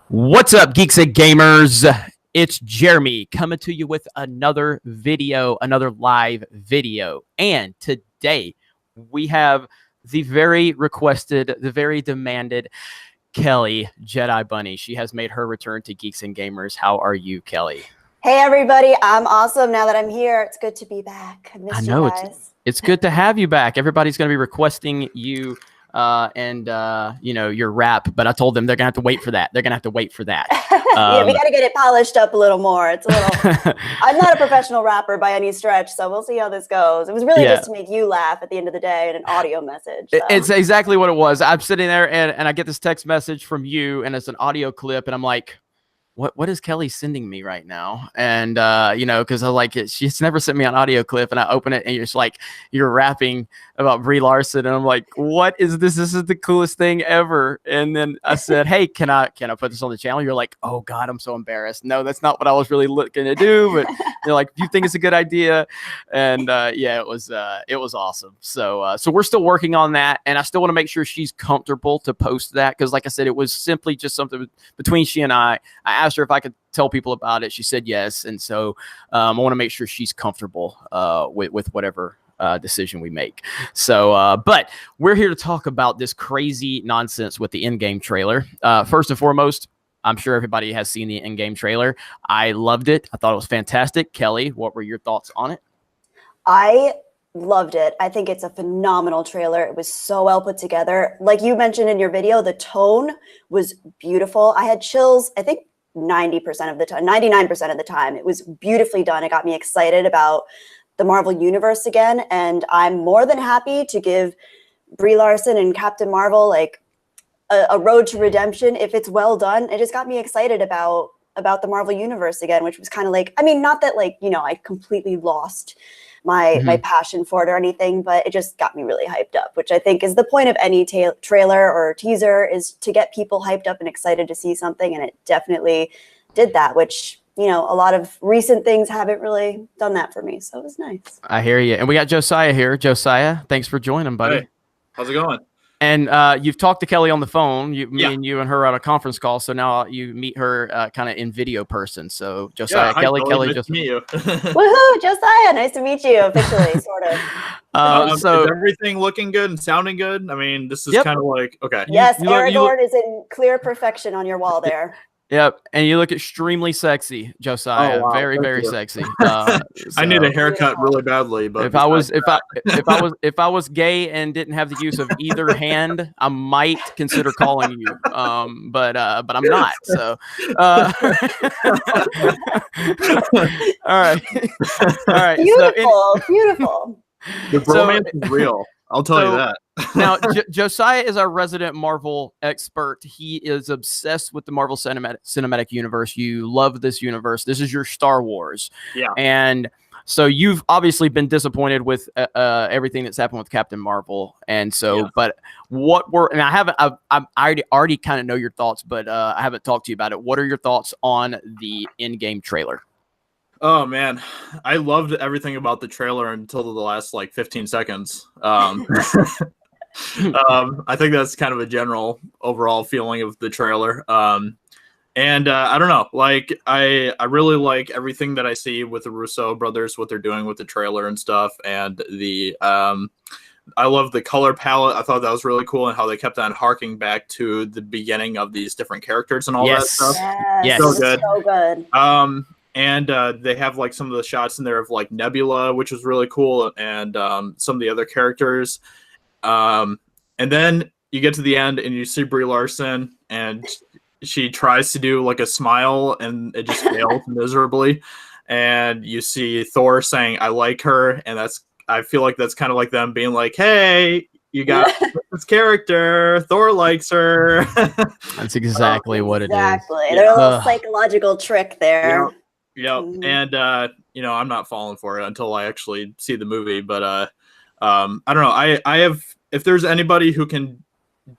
What's up, geeks and gamers? It's Jeremy coming to you with another video, another live video. And today we have the very requested, the very demanded Kelly Jedi Bunny. She has made her return to Geeks and Gamers. How are you, Kelly? Hey, everybody. I'm awesome now that I'm here. It's good to be back. I missed you guys. It's good to have you back. Everybody's going to be requesting you your rap, but I told them they're gonna have to wait for that. Yeah, we got to get it polished up a little more. It's a little. I'm not a professional rapper by any stretch, so we'll see how this goes. It was really just to make you laugh at the end of the day and an audio message. So. It's exactly what it was. I'm sitting there and I get this text message from you, and it's an audio clip, and I'm like, what is Kelly sending me right now? And, because I like it. She's never sent me an audio clip, and I open it and you're just like, you're rapping about Brie Larson. And I'm like, what is this? This is the coolest thing ever. And then I said, hey, can I put this on the channel? You're like, oh God, I'm so embarrassed. No, that's not what I was really looking to do. But you're like, you think it's a good idea? And it was awesome. So we're still working on that. And I still want to make sure she's comfortable to post that. Cause like I said, it was simply just something between she and I asked her if I could tell people about it. She said yes. And so I want to make sure she's comfortable with whatever decision we make. So, but we're here to talk about this crazy nonsense with the Endgame trailer. First and foremost, I'm sure everybody has seen the Endgame trailer. I loved it. I thought it was fantastic. Kelly, what were your thoughts on it? I loved it. I think it's a phenomenal trailer. It was so well put together. Like you mentioned in your video, the tone was beautiful. I had chills, I think 90% of the time, 99% of the time. It was beautifully done. It got me excited about the Marvel Universe again. And I'm more than happy to give Brie Larson and Captain Marvel like a road to redemption if it's well done. It just got me excited about the Marvel Universe again, which was kind of like, I mean, not that like, I completely lost my passion for it or anything, but it just got me really hyped up, which I think is the point of any trailer or teaser, is to get people hyped up and excited to see something. And it definitely did that, which, a lot of recent things haven't really done that for me. So it was nice. I hear you. And we got Josiah here. Josiah, thanks for joining, buddy. Hey, how's it going? And you've talked to Kelly on the phone. Me and you and her on a conference call. So now you meet her kind of in video person. So Josiah, Kelly, nice to meet you. Woohoo, Josiah, nice to meet you officially, sort of. So is everything looking good and sounding good? I mean, this is kind of like, okay. Yes, Aragorn is in clear perfection on your wall there. Yep, and you look extremely sexy, Josiah. Oh, wow. Very sexy. I need a haircut really badly, but if I was gay and didn't have the use of either hand, I might consider calling you. But I'm not. So, all right. Beautiful. The romance is real. I'll tell you that. Now, Josiah is our resident Marvel expert. He is obsessed with the Marvel Cinematic Universe. You love this universe. This is your Star Wars. Yeah. And so you've obviously been disappointed with everything that's happened with Captain Marvel. And so, but I already kind of know your thoughts, but I haven't talked to you about it. What are your thoughts on the Endgame trailer? Oh man, I loved everything about the trailer until the last like 15 seconds. I think that's kind of a general overall feeling of the trailer. And I don't know, like I really like everything that I see with the Russo brothers, what they're doing with the trailer and stuff. And I love the color palette. I thought that was really cool, and how they kept on harking back to the beginning of these different characters and all that stuff. Yes, so good. So good. And they have like some of the shots in there of like Nebula, which was really cool, and some of the other characters. And then you get to the end and you see Brie Larson, and she tries to do like a smile and it just fails miserably. And you see Thor saying, I like her. And I feel like that's kind of like them being like, hey, you got this character. Thor likes her. That's exactly what it is. Exactly. There's a little psychological trick there. Yep. And, I'm not falling for it until I actually see the movie. But I don't know. If there's anybody who can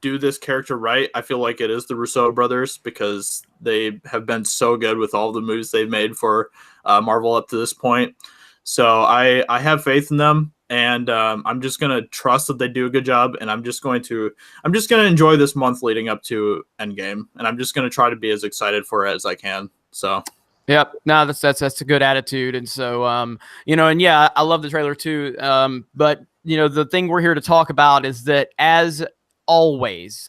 do this character right, I feel like it is the Russo brothers, because they have been so good with all the movies they've made for Marvel up to this point. So I have faith in them. and I'm just gonna trust that they do a good job, and I'm just gonna enjoy this month leading up to Endgame, and I'm just gonna try to be as excited for it as I can. So. Yep. No, that's a good attitude. And so, and yeah, I love the trailer too. But the thing we're here to talk about is that as it always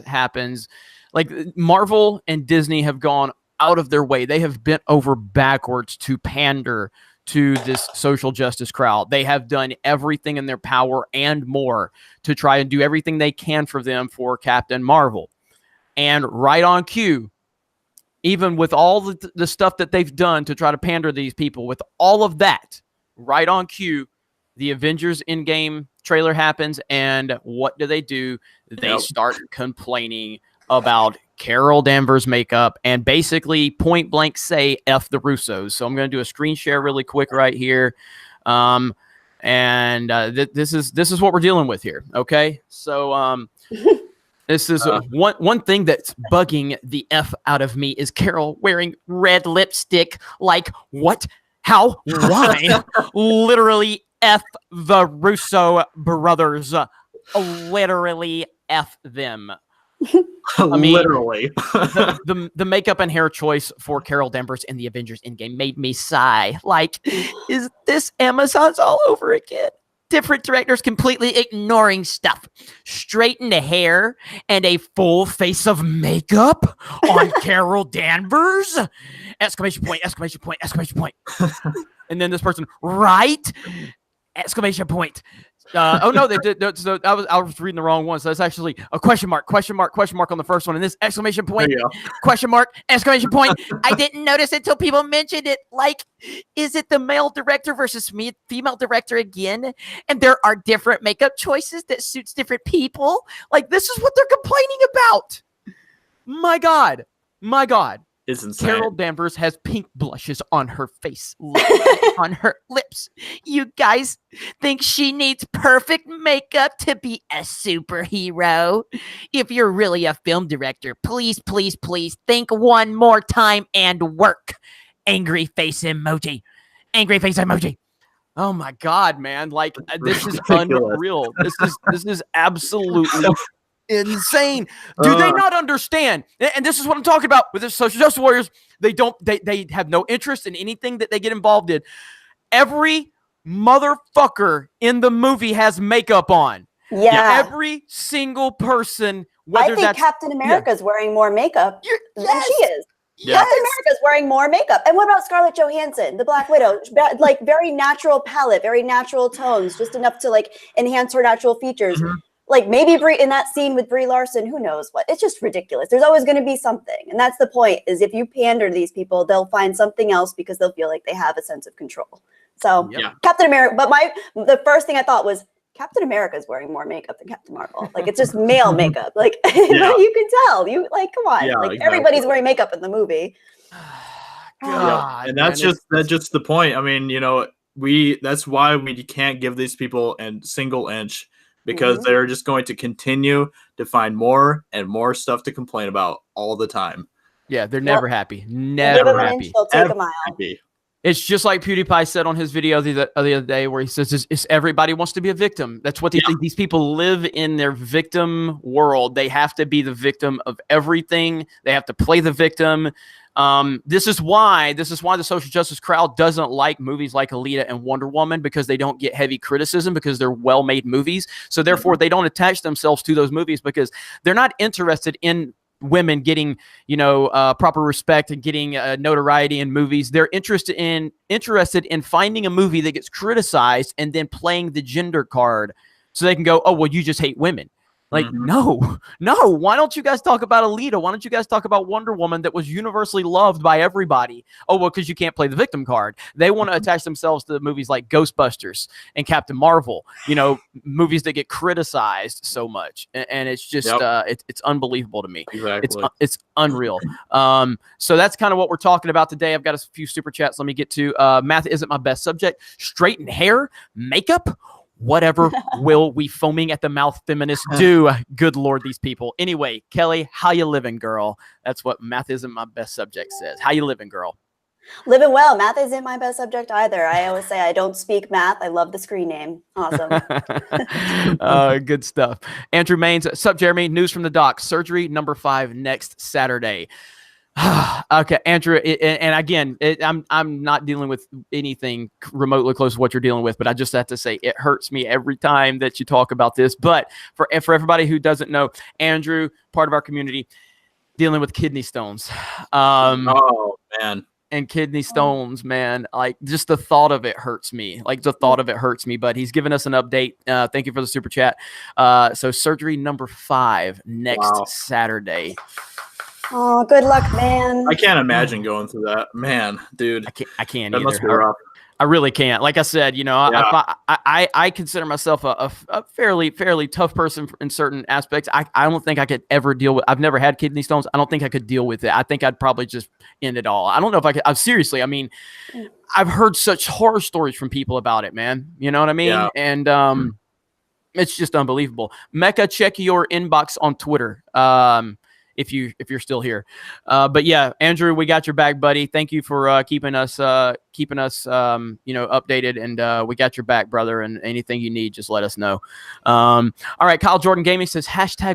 happens, like Marvel and Disney have gone out of their way. They have bent over backwards to pander to this social justice crowd. They have done everything in their power and more to try and do everything they can for them for Captain Marvel. And right on cue, even with all the stuff that they've done to try to pander these people, with all of that, right on cue, the Avengers Endgame trailer happens, and what do? They start complaining about Carol Danvers' makeup and basically point blank say F the Russos. So I'm going to do a screen share really quick right here. This is what we're dealing with here. Okay. So, this is one thing that's bugging the F out of me is Carol wearing red lipstick. Like, what? How? Why? Literally F the Russo brothers. Literally F them. I mean, literally. the makeup and hair choice for Carol Danvers in the Avengers Endgame made me sigh. Like, is this Amazon's all over again? Different directors completely ignoring stuff. Straightened hair and a full face of makeup on Carol Danvers. Exclamation point, exclamation point, exclamation point. And then this person, right? Exclamation point. Oh no, they did. So I was reading the wrong one. So that's actually a question mark on the first one, and this exclamation point, question mark, exclamation point. I didn't notice it until people mentioned it. Like, is it the male director versus female director again? And there are different makeup choices that suits different people. Like, this is what they're complaining about. My God. It's insane. Carol Danvers has pink blushes on her face, on her lips. You guys think she needs perfect makeup to be a superhero? If you're really a film director, please think one more time and work. Angry face emoji. Angry face emoji. Oh my God, man. Like, this is unreal. This is absolutely insane. Do they not understand? And this is what I'm talking about with the social justice warriors. They have no interest in anything that they get involved in. Every motherfucker in the movie has makeup on. Yeah. Every single person. I think Captain America's wearing more makeup than she is. Yes. Captain America's wearing more makeup. And what about Scarlett Johansson, the Black Widow? Like, very natural palette, very natural tones, just enough to like enhance her natural features. Mm-hmm. Like, maybe in that scene with Brie Larson, who knows what? It's just ridiculous. There's always going to be something. And that's the point, is if you pander to these people, they'll find something else because they'll feel like they have a sense of control. So Captain America, but the first thing I thought was, Captain America is wearing more makeup than Captain Marvel. Like, it's just male makeup. Like, you can tell. Come on. Exactly. Everybody's wearing makeup in the movie. God, and that's just the point. I mean, that's why we can't give these people a single inch. Because they're just going to continue to find more and more stuff to complain about all the time. Yeah, they're never happy. Never happy. They'll take a mile. It's just like PewDiePie said on his video the other day, where he says, "It's everybody wants to be a victim." That's what these people live in, their victim world. They have to be the victim of everything. They have to play the victim. This is why the social justice crowd doesn't like movies like Alita and Wonder Woman, because they don't get heavy criticism because they're well-made movies. So therefore, they don't attach themselves to those movies because they're not interested in women getting, proper respect and getting notoriety in movies. They're interested in finding a movie that gets criticized and then playing the gender card so they can go, oh, well, you just hate women. Like, no. Why don't you guys talk about Alita? Why don't you guys talk about Wonder Woman that was universally loved by everybody? Oh, well, because you can't play the victim card. They want to attach themselves to movies like Ghostbusters and Captain Marvel, movies that get criticized so much. And it's just, it's unbelievable to me. Exactly. It's unreal. So that's kind of what we're talking about today. I've got a few super chats. Let me get to math isn't my best subject. Straightened hair, makeup. Whatever will we foaming at the mouth feminists do? Good Lord, these people. Anyway, Kelly, how you living, girl? That's what math isn't my best subject says. How you living, girl? Living well. Math isn't my best subject either. I always say I don't speak math. I love the screen name. Awesome. Good stuff. Andrew Maines, sup, Jeremy? News from the doc. Surgery number 5 next Saturday. Okay, Andrew, and again, I'm not dealing with anything remotely close to what you're dealing with, but I just have to say it hurts me every time that you talk about this. But for everybody who doesn't know, Andrew, part of our community, dealing with kidney stones. Oh man. And kidney stones, man, like just the thought of it hurts me. Like the thought of it hurts me, but he's given us an update. Thank you for the super chat. So surgery number 5 next Saturday. Oh, good luck, man. I can't imagine going through that, man, dude. I can't that either. Must be rough. I really can't. Like I said, you know, I consider myself a fairly tough person in certain aspects. I don't think I could ever deal with. I've never had kidney stones. I don't think I could deal with it. I think I'd probably just end it all. I don't know if I could. Seriously, I mean, I've heard such horror stories from people about it, man. You know what I mean? Yeah. And it's just unbelievable. Mecca, check your inbox on Twitter. If you're still here. But yeah, Andrew, we got your back, buddy. Thank you for keeping us updated, and we got your back, brother, and anything you need, just let us know. All right, Kyle Jordan Gaming says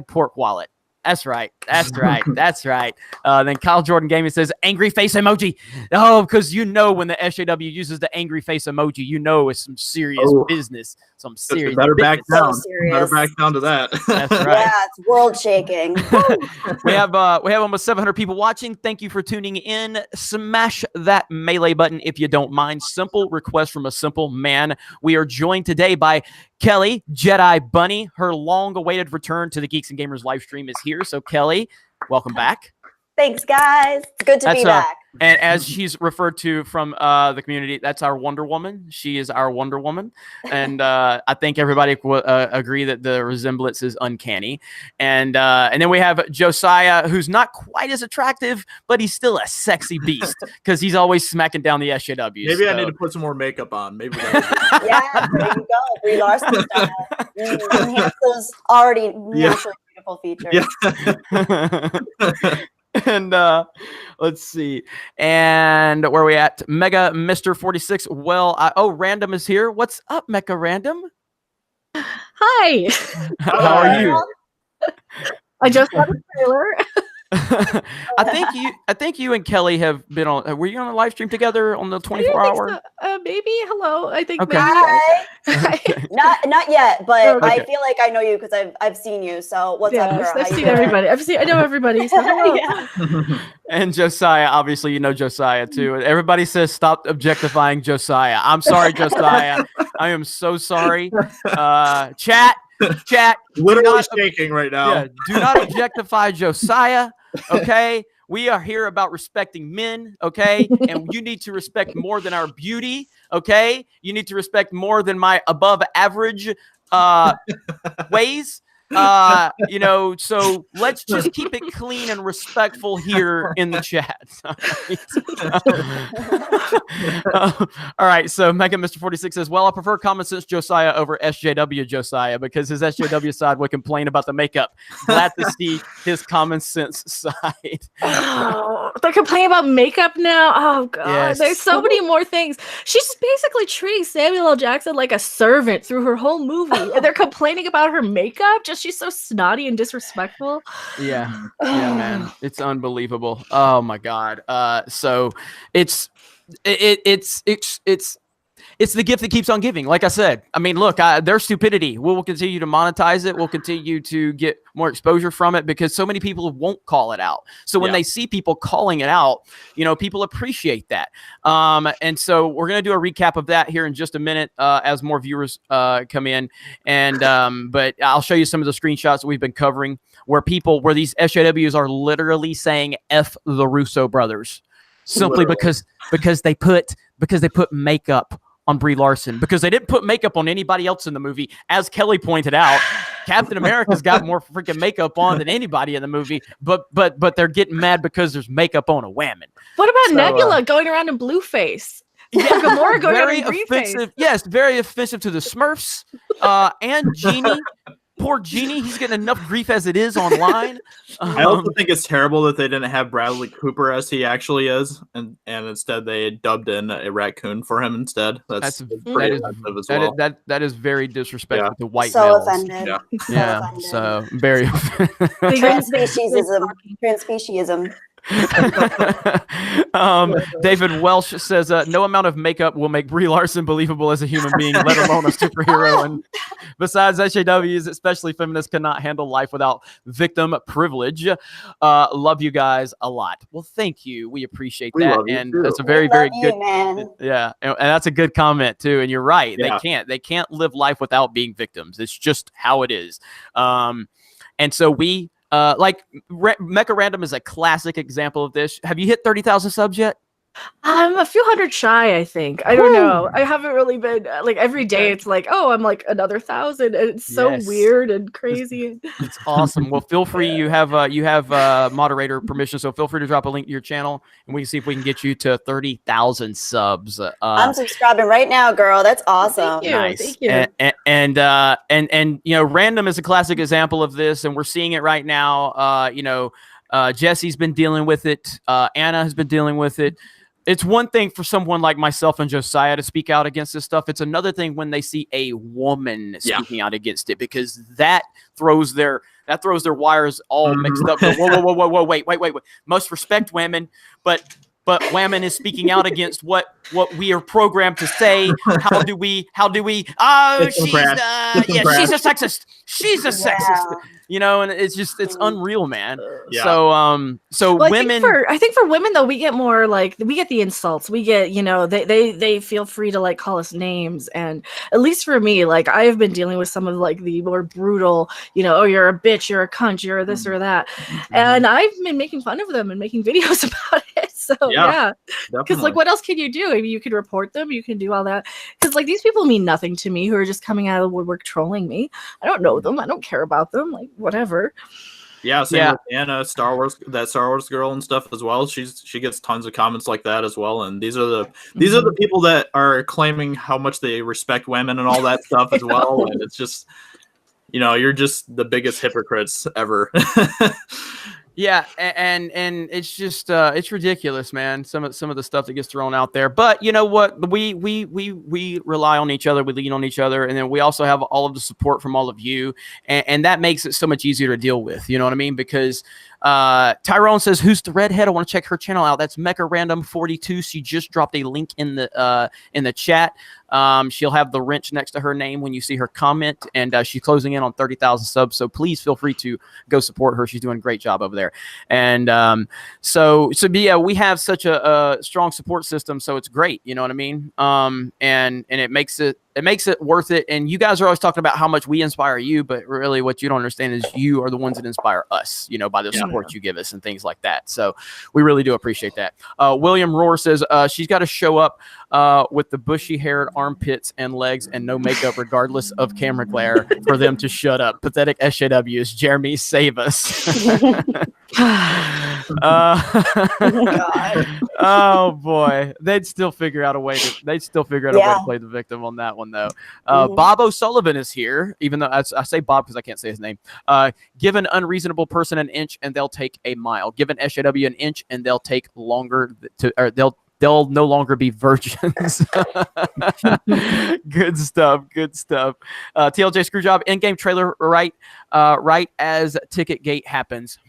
#pork wallet. That's right. That's right. That's right. Then Kyle Jordan Gaming says angry face emoji. Oh, because you know when the SJW uses the angry face emoji, you know it's some serious business. Some serious. Better back down. So better back down to that. That's right. Yeah, it's world shaking. we have almost 700 people watching. Thank you for tuning in. Smash that melee button if you don't mind. Simple request from a simple man. We are joined today by Kelly Jedi Bunny. Her long-awaited return to the Geeks and Gamers live stream is here. So Kelly, welcome back. Thanks, guys. It's good to be back. And as she's referred to from the community, that's our Wonder Woman. She is our Wonder Woman. And I think everybody will agree that the resemblance is uncanny. And then we have Josiah, who's not quite as attractive, but he's still a sexy beast because he's always smacking down the SJWs. Maybe I need to put some more makeup on. Maybe. Yeah, there you go. Brie Larson style. Enhance those already naturally beautiful features. Yeah. And let's see. And where are we at? Mega Mr. 46. Well, Random is here. What's up, Mecha Random? Hi. How are you? I just saw the trailer. I think you and Kelly have been on. Were you on a live stream together on the 24-hour? So. Maybe. Hello. I think. Okay. Maybe. Not yet, but okay. I feel like I know you because I've seen you. So what's up, girl? I've seen everybody. I know everybody. So hello. Yeah. And Josiah, obviously, you know Josiah too. Everybody says stop objectifying Josiah. I'm sorry, Josiah. I am so sorry. Chat. Literally shaking right now. Yeah, do not objectify Josiah. Okay, we are here about respecting men. Okay, and you need to respect more than our beauty. Okay, you need to respect more than my above average ways. So let's just keep it clean and respectful here in the chat. All right, so Mega Mr. 46 says, well, I prefer common sense Josiah over SJW Josiah because his SJW side would complain about the makeup. Glad to see his common sense side. Oh, they're complaining about makeup now. Oh god, yes. There's so many more things. She's basically treating Samuel L. Jackson like a servant through her whole movie, and they're complaining about her makeup. She's so snotty and disrespectful. Yeah, man, it's unbelievable. Oh my god. So it's the gift that keeps on giving. Like I said, I mean, look, their stupidity. We'll continue to monetize it. We'll continue to get more exposure from it because so many people won't call it out. So when they see people calling it out, people appreciate that. And so we're going to do a recap of that here in just a minute as more viewers come in. And but I'll show you some of the screenshots that we've been covering where these SJWs are literally saying F the Russo brothers simply because they put makeup on Brie Larson because they didn't put makeup on anybody else in the movie. As Kelly pointed out, Captain America's got more freaking makeup on than anybody in the movie, but they're getting mad because there's makeup on a woman. What about Nebula going around in blue face? Yeah, Gamora going around in green face. Yes, very offensive to the Smurfs and Genie. Poor Genie, he's getting enough grief as it is online. I also think it's terrible that they didn't have Bradley Cooper as he actually is, and instead they dubbed in a raccoon for him instead. That's pretty offensive as well. That is very disrespectful to white so males. Offended. Yeah. So offended. So very Transspeciesism. Transspeciesism. David Welsh says no amount of makeup will make Brie Larson believable as a human being, let alone a superhero. And besides, SJWs, especially feminists, cannot handle life without victim privilege. Love you guys a lot. Well, thank you. We appreciate that. And that's a very, very good, man. Yeah. And that's a good comment too. And you're right. Yeah. They can't live life without being victims. It's just how it is. And so we, Mecha Random is a classic example of this. Have you hit 30,000 subs yet? I'm a few hundred shy, I think. I don't know. I haven't really been like every day. It's like, oh, I'm like another 1,000. And it's so weird and crazy. It's awesome. Well, feel free. You have moderator permission, so feel free to drop a link to your channel, and we can see if we can get you to 30,000 subs. I'm subscribing right now, girl. That's awesome. Thank you. Nice. Thank you. And you know, Random is a classic example of this, and we're seeing it right now. Jesse's been dealing with it. Anna has been dealing with it. It's one thing for someone like myself and Josiah to speak out against this stuff. It's another thing when they see a woman speaking out against it, because that throws their wires all mixed up. Whoa, wait. Most respect women, but women is speaking out against what we are programmed to say. How do we? Oh, she's a sexist. She's a sexist. You know, and it's unreal, man. Yeah. So women. I think for women though, we get more like we get the insults. We get, you know, they feel free to like call us names, and at least for me, like I have been dealing with some of like the more brutal, you know, oh, you're a bitch, you're a cunt, you're this or that, and I've been making fun of them and making videos about it. So yeah, because like what else can you do? I mean, you could report them, you can do all that, because like these people mean nothing to me who are just coming out of the woodwork trolling me. I don't know them. I don't care about them. Like whatever. Yeah, same with Anna, Star Wars girl and stuff as well. She gets tons of comments like that as well. And these are the people that are claiming how much they respect women and all that stuff as well. And it's just, you know, you're just the biggest hypocrites ever. Yeah, and it's just it's ridiculous, man. Some of the stuff that gets thrown out there. But you know what? We rely on each other, we lean on each other, and then we also have all of the support from all of you, and that makes it so much easier to deal with. You know what I mean? Because Tyrone says, "Who's the redhead? I want to check her channel out." That's Mecha Random 42. She just dropped a link in the chat. She'll have the wrench next to her name when you see her comment, and she's closing in on 30,000 subs. So please feel free to go support her. She's doing a great job over there. And so yeah, we have such a strong support system, so it's great. You know what I mean? And it makes it worth it. And you guys are always talking about how much we inspire you, but really what you don't understand is you are the ones that inspire us, you know, by the support you give us and things like that. So we really do appreciate that. William Rohr says she's got to show up with the bushy-haired armpits and legs and no makeup regardless of camera glare for them to shut up. Pathetic SJWs. Jeremy, save us. Oh boy, they'd still figure out a way to play the victim on that one though. Bob O'Sullivan is here, even though I say Bob because I can't say his name. Give an unreasonable person an inch and they'll take a mile. Give an SJW an inch and they'll take longer they'll no longer be virgins. Good stuff. TLJ Screwjob, in-game trailer right as Ticketgate happens.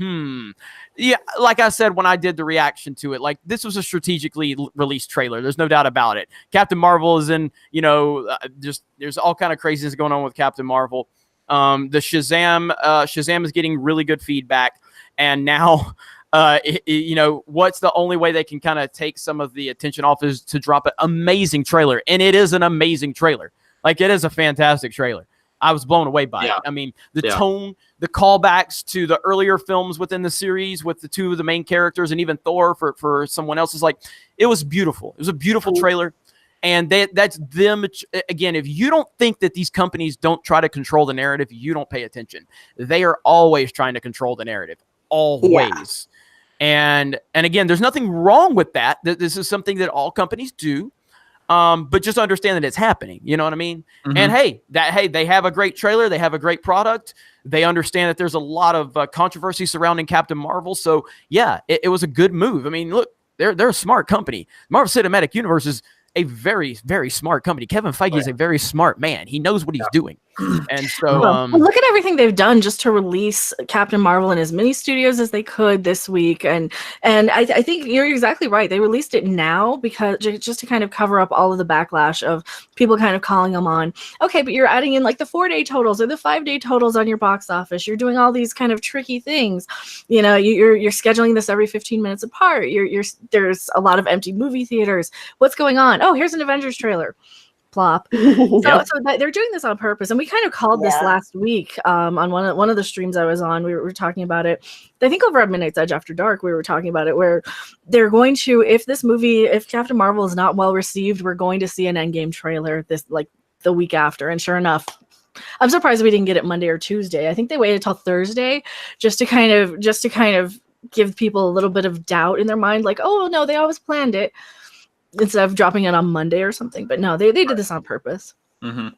Yeah, like I said when I did the reaction to it, like this was a strategically released trailer. There's no doubt about it. Captain Marvel is in, you know, just there's all kind of craziness going on with Captain Marvel. The Shazam is getting really good feedback, and now you know, what's the only way they can kind of take some of the attention off is to drop an amazing trailer. And it is an amazing trailer. Like, it is a fantastic trailer. I was blown away by it. I mean, the tone, the callbacks to the earlier films within the series with the two of the main characters and even Thor for someone else is like, it was beautiful. It was a beautiful trailer. And that's them. Again, if you don't think that these companies don't try to control the narrative, you don't pay attention. They are always trying to control the narrative. Always. Yeah. And again, there's nothing wrong with that. This is something that all companies do. But just understand that it's happening. You know what I mean? Mm-hmm. And hey, they have a great trailer. They have a great product. They understand that there's a lot of controversy surrounding Captain Marvel. So yeah, it was a good move. I mean, look, they're a smart company. Marvel Cinematic Universe is a very, very smart company. Kevin Feige is a very smart man. He knows what he's doing. And so well, look at everything they've done just to release Captain Marvel in as many studios as they could this week. And I think you're exactly right. They released it now because just to kind of cover up all of the backlash of people kind of calling them on, okay, but you're adding in like the 4-day totals or the 5-day totals on your box office. You're doing all these kind of tricky things. You know, you're scheduling this every 15 minutes apart. There's a lot of empty movie theaters. What's going on? Oh, here's an Avengers trailer. Plop. So they're doing this on purpose, and we kind of called this last week on one of the streams I was on. We were talking about it. I think over at Midnight's Edge After Dark, we were talking about it, where they're going to, if Captain Marvel is not well received, we're going to see an Endgame trailer the week after. And sure enough, I'm surprised we didn't get it Monday or Tuesday. I think they waited till Thursday just to kind of give people a little bit of doubt in their mind, like, oh no, they always planned it, instead of dropping it on Monday or something. But no, they did this on purpose. Mm-hmm.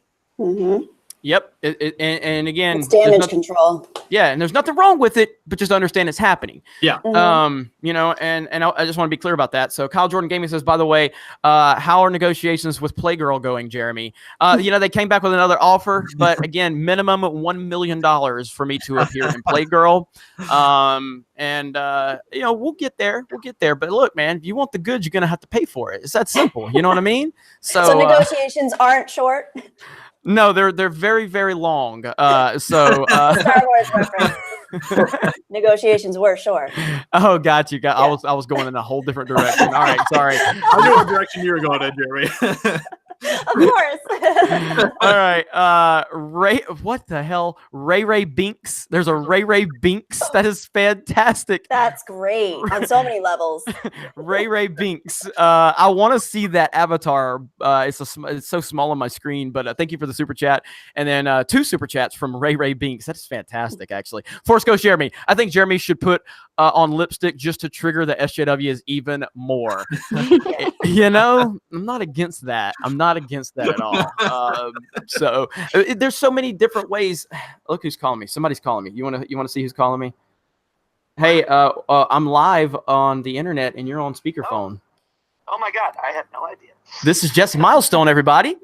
Mm-hmm. Yep. And again, it's damage control. Yeah, and there's nothing wrong with it, but just understand it's happening. Yeah. Mm-hmm. You know, and I just want to be clear about that. So Kyle Jordan Gaming says, by the way, how are negotiations with Playgirl going, Jeremy? You know, they came back with another offer, but again, minimum $1 million for me to appear in Playgirl. You know, we'll get there. But look, man, if you want the goods, you're gonna have to pay for it. It's that simple. You know what I mean? So negotiations aren't short. No, they're very, very long. Star Wars reference. Negotiations were short. Oh, got you. I was going in a whole different direction. All right, sorry. I knew what direction you were going in, Jeremy. Of course. All right. Ray, what the hell? Ray Binks. There's a Ray Binks. That is fantastic. That's great on so many levels. Ray Binks. I want to see that avatar. It's so small on my screen, but thank you for the super chat. And then 2 super chats from Ray Binks. That's fantastic, actually. Force Ghost Jeremy. I think Jeremy should put on lipstick just to trigger the SJWs even more. You know, I'm not against that. At all. So there's so many different ways. Look who's calling me. Somebody's calling me. You want to see who's calling me? Hey, I'm live on the internet and you're on speakerphone. Oh my God, I had no idea. This is Jesse Milestone, everybody.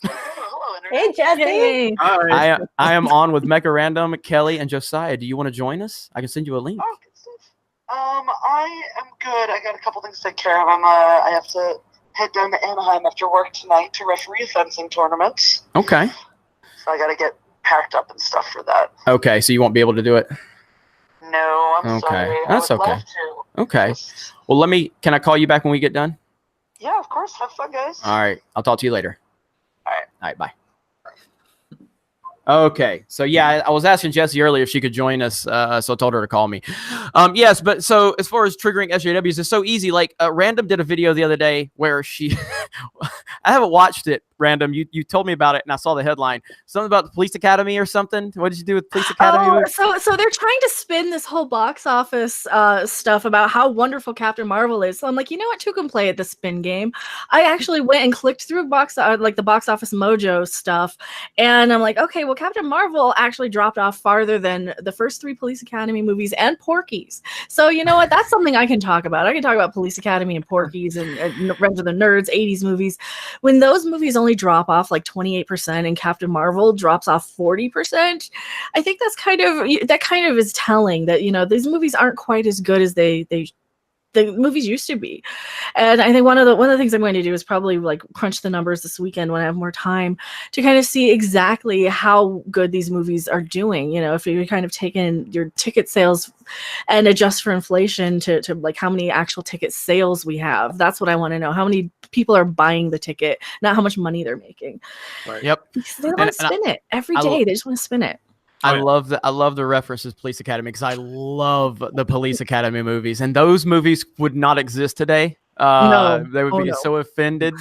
Hello, internet. Hey, Jesse. Hey. Hi. I am on with Mecha Random, Kelly, and Josiah. Do you want to join us? I can send you a link. Oh, good stuff. I am good. I got a couple things to take care of. I have to head down to Anaheim after work tonight to referee a fencing tournament. Okay. So I got to get packed up and stuff for that. Okay, so you won't be able to do it? No, I'm sorry. That's I would okay. love to. Okay. Well, can I call you back when we get done? Yeah, of course. Have fun, guys. All right. I'll talk to you later. All right. Bye. Okay, so yeah, I was asking Jessie earlier if she could join us, so I told her to call me. Yes, but so as far as triggering SJWs, it's so easy. Like Random did a video the other day where she, I haven't watched it. Random, you told me about it, and I saw the headline. Something about the Police Academy or something. What did you do with Police Academy? So they're trying to spin this whole box office stuff about how wonderful Captain Marvel is. So I'm like, you know what? Two can play at the spin game. I actually went and clicked through the box office mojo stuff, and I'm like, okay, well, Captain Marvel actually dropped off farther than the first 3 Police Academy movies and Porky's. So you know what? That's something I can talk about. I can talk about Police Academy and Porky's and Revenge of the Nerds, 80s movies. When those movies only drop off like 28% and Captain Marvel drops off 40%, I think that kind of is telling that, you know, these movies aren't quite as good as the movies used to be. And I think one of the things I'm going to do is probably like crunch the numbers this weekend when I have more time to kind of see exactly how good these movies are doing. You know, if you kind of take in your ticket sales and adjust for inflation to like how many actual ticket sales we have. That's what I want to know. How many people are buying the ticket, not how much money they're making. Right. Yep. Because they want to spin it every day. They just want to spin it. I love the references to Police Academy because I love the Police Academy movies, and those movies would not exist today. No. They would be so offended.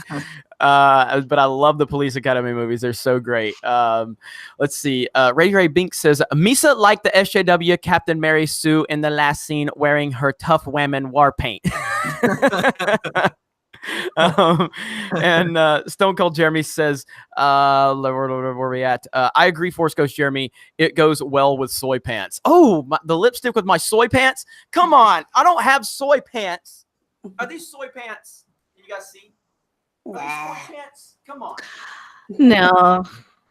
But I love the Police Academy movies. They're so great. Let's see. Ray Bink says, Misa liked the SJW Captain Mary Sue in the last scene wearing her tough women war paint. And Stone Cold Jeremy says, where we at? I agree, Force Ghost Jeremy. It goes well with soy pants. Oh, the lipstick with my soy pants? Come on. I don't have soy pants. Are these soy pants? Can you guys see? Are these soy pants? Come on. No.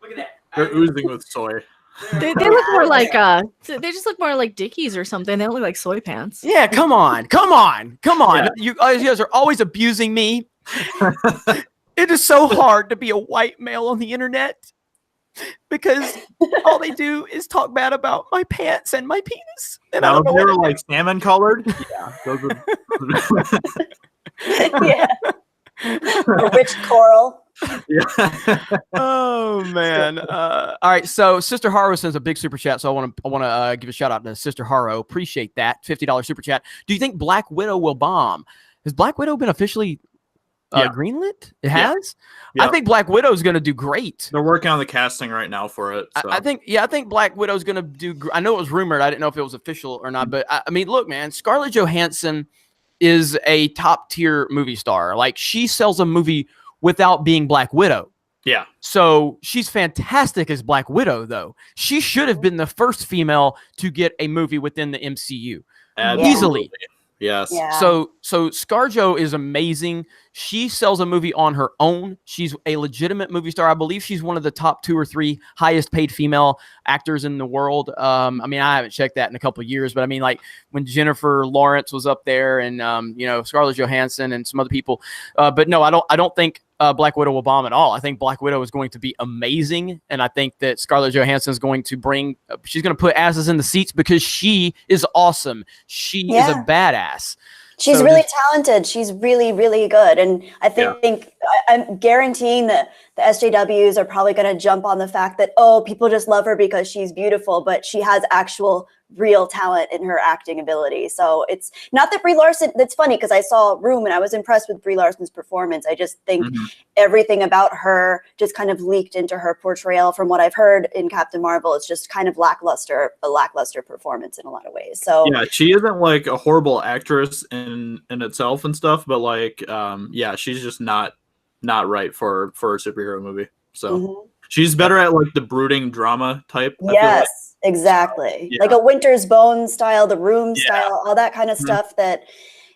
Look at that. They're oozing with soy. They look more like they just look more like Dickies or something. They don't look like soy pants. Yeah, come on. Yeah. You guys are always abusing me. It is so hard to be a white male on the internet because all they do is talk bad about my pants and my penis. And Now, if they were like salmon colored, yeah, those would. Yeah. A rich coral. Yeah. Oh man! All right, so Sister Haro sends a big super chat, so I want to give a shout out to Sister Haro. Appreciate that $50 super chat. Do you think Black Widow will bomb? Has Black Widow been officially greenlit? It has. Yeah. I think Black Widow is going to do great. They're working on the casting right now for it. So. I think Black Widow is going to do. I know it was rumored. I didn't know if it was official or not, but I mean, look, man, Scarlett Johansson is a top tier movie star. Like she sells a movie without being Black Widow. Yeah. So she's fantastic as Black Widow, though. She should have been the first female to get a movie within the MCU. Easily. Yes. Yeah. So ScarJo is amazing. She sells a movie on her own. She's a legitimate movie star. I believe she's one of the top 2 or 3 highest paid female actors in the world. I mean, I haven't checked that in a couple of years, but I mean, like when Jennifer Lawrence was up there and Scarlett Johansson and some other people. But no, I don't think Black Widow will bomb at all. I think Black Widow is going to be amazing, and I think that Scarlett Johansson is going to she's going to put asses in the seats because she is awesome. She is a badass. She's really talented. She's really, really good. And I think I'm guaranteeing that the SJWs are probably going to jump on the fact that, people just love her because she's beautiful, but she has actual real talent in her acting ability. So it's not that Brie Larson, that's funny because I saw Room and I was impressed with Brie Larson's performance. I just think everything about her just kind of leaked into her portrayal. From what I've heard in Captain Marvel, it's just kind of a lackluster performance in a lot of ways. So yeah, she isn't like a horrible actress in itself and stuff, but like, she's just not right for a superhero movie. So she's better at like the brooding drama type. Yes. Exactly. Yeah. Like a Winter's Bone style, the Room style, all that kind of stuff. That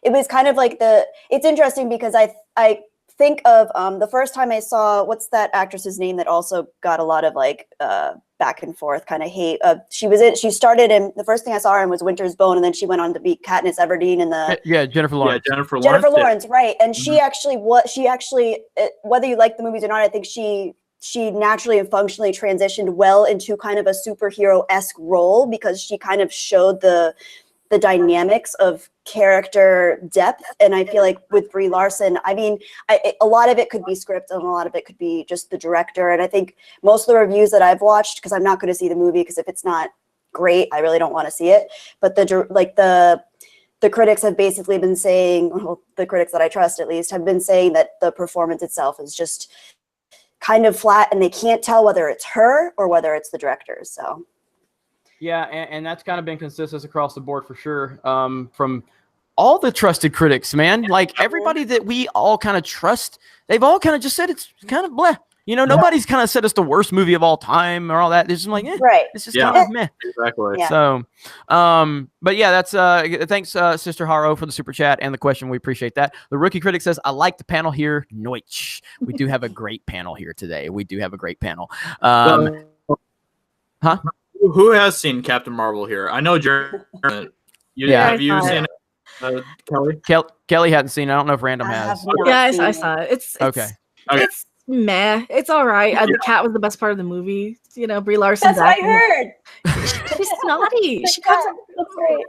it was kind of like it's interesting because I think of the first time I saw, what's that actress's name that also got a lot of like back and forth kind of hate. She started in, the first thing I saw her in was Winter's Bone, and then she went on to be Katniss Everdeen in the Jennifer Lawrence. Yeah, Jennifer Lawrence, right. And she actually whether you like the movies or not, I think she naturally and functionally transitioned well into kind of a superhero-esque role because she kind of showed the dynamics of character depth. And I feel like with Brie Larson, I mean, a lot of it could be script and a lot of it could be just the director. And I think most of the reviews that I've watched, because I'm not going to see the movie because if it's not great, I really don't want to see it. But the critics have basically been saying, well, the critics that I trust at least, have been saying that the performance itself is just kind of flat and they can't tell whether it's her or whether it's the directors. So yeah, and that's kind of been consistent across the board for sure, from all the trusted critics, man. Like everybody that we all kind of trust, they've all kind of just said it's kind of bleh. Nobody's kind of said it's the worst movie of all time or all that. They're just like, right. It's just kind of meh. Exactly. Yeah. So, but yeah, that's thanks, Sister Haro, for the super chat and the question. We appreciate that. The Rookie Critic says, I like the panel here. Noich. We do have a great panel here today. We do have a great panel. Huh? Who has seen Captain Marvel here? I know Jared. Have you seen it, Kelly? Kelly hadn't seen it. I don't know if Random has. Yeah, I saw it. It's okay. It's meh. It's all right. The cat was the best part of the movie. Brie Larson's That's what I heard. She's snotty. She comes. That's great.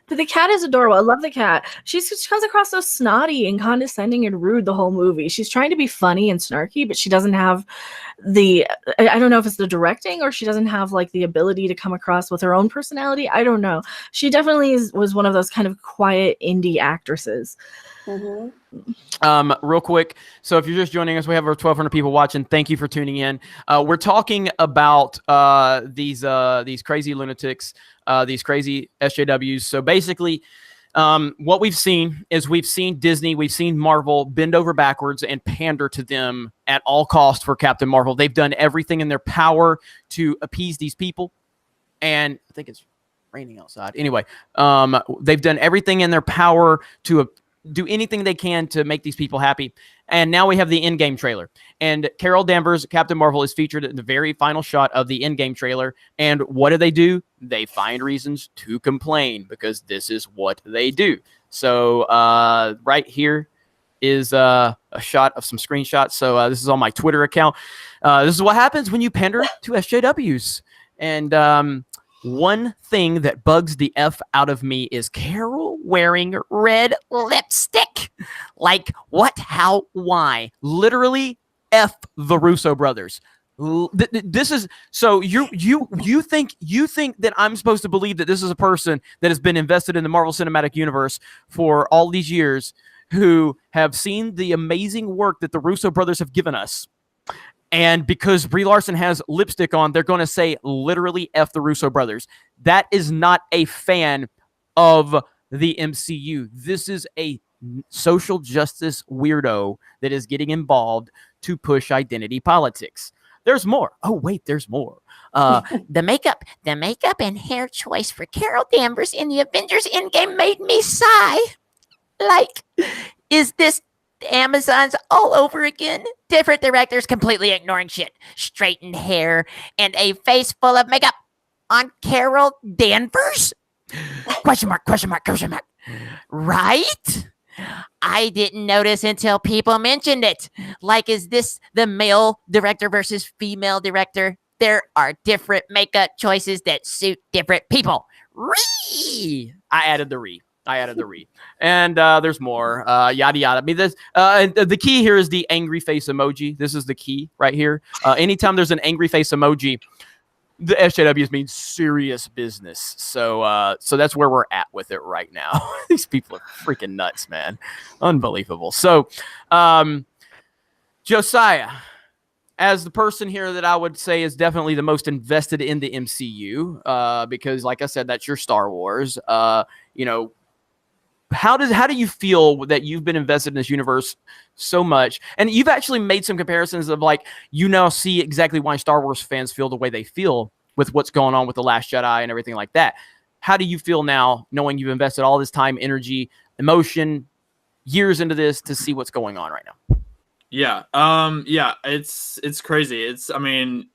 But the cat is adorable. I love the cat. She comes across so snotty and condescending and rude the whole movie. She's trying to be funny and snarky, but she doesn't have I don't know if it's the directing or she doesn't have like the ability to come across with her own personality. I don't know. She definitely was one of those kind of quiet indie actresses. Real quick, so if you're just joining us, we have over 1,200 people watching. Thank you for tuning in. We're talking about these crazy lunatics, these crazy SJWs. So basically, what we've seen is we've seen Disney, we've seen Marvel bend over backwards and pander to them at all costs for Captain Marvel. They've done everything in their power to appease these people. And I think it's raining outside. Anyway, they've done everything in their power to do anything they can to make these people happy. And now we have the Endgame trailer. And Carol Danvers, Captain Marvel, is featured in the very final shot of the Endgame trailer. And what do? They find reasons to complain because this is what they do. So right here is a shot of some screenshots. So this is on my Twitter account. This is what happens when you pander to SJWs. And one thing that bugs the F out of me is Carol wearing red lipstick. Like, what, how, why? Literally, F the Russo brothers. This is so you think that I'm supposed to believe that this is a person that has been invested in the Marvel Cinematic Universe for all these years, who have seen the amazing work that the Russo brothers have given us. And because Brie Larson has lipstick on, they're going to say literally F the Russo brothers. That is not a fan of the MCU. This is a social justice weirdo that is getting involved to push identity politics. There's more. Oh, wait, there's more. The makeup and hair choice for Carol Danvers in the Avengers Endgame made me sigh. Like, is this Amazon's all over again? Different directors completely ignoring shit. Straightened hair and a face full of makeup on Carol Danvers? Question mark. Right? I didn't notice until people mentioned it. Like, is this the male director versus female director? There are different makeup choices that suit different people. Ree! I added the re. And there's more. Yada yada. I mean, the key here is the angry face emoji. This is the key right here. Anytime there's an angry face emoji, the SJWs mean serious business. So that's where we're at with it right now. These people are freaking nuts, man. Unbelievable. So, Josiah, as the person here that I would say is definitely the most invested in the MCU, because like I said, that's your Star Wars. How do you feel that you've been invested in this universe so much? And you've actually made some comparisons of, like, you now see exactly why Star Wars fans feel the way they feel with what's going on with The Last Jedi and everything like that. How do you feel now, knowing you've invested all this time, energy, emotion, years into this to see what's going on right now? Yeah. It's crazy. I mean,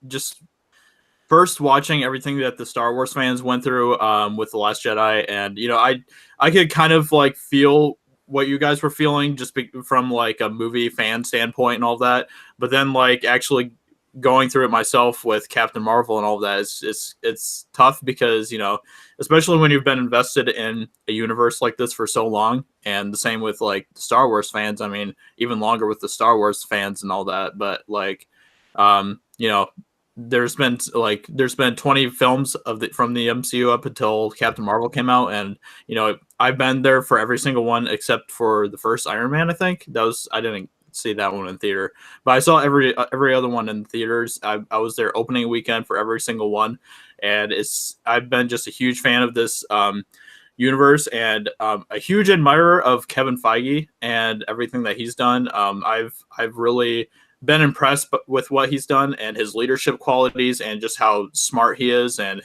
just first watching everything that the Star Wars fans went through with The Last Jedi, and I could kind of like feel what you guys were feeling just from like a movie fan standpoint and all that, but then like actually going through it myself with Captain Marvel and all that, it's tough because especially when you've been invested in a universe like this for so long, and the same with like the Star Wars fans. I mean, even longer with the Star Wars fans and all that, but like there's been 20 films from the MCU up until Captain Marvel came out, and I've been there for every single one except for the first Iron Man. I think I didn't see that one in theater, but I saw every other one in theaters. I was there opening weekend for every single one, and I've been just a huge fan of this universe, and a huge admirer of Kevin Feige and everything that he's done. I've really been impressed with what he's done and his leadership qualities and just how smart he is and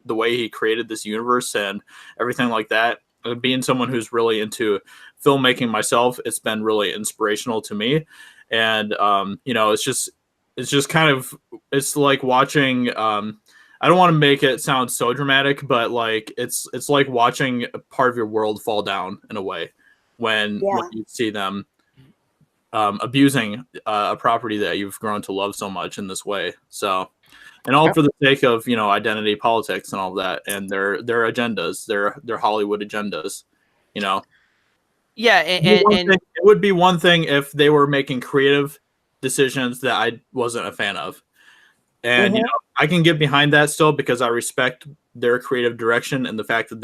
the way he created this universe and everything like that. Being someone who's really into filmmaking myself, it's been really inspirational to me. And it's just kind of, it's like watching, I don't want to make it sound so dramatic, but like it's like watching a part of your world fall down in a way when you see them abusing a property that you've grown to love so much in this way. So, and all for the sake of identity politics and all that, and their agendas, their Hollywood agendas. Yeah, and it would be one thing if they were making creative decisions that I wasn't a fan of, and I can get behind that still because I respect their creative direction and the fact that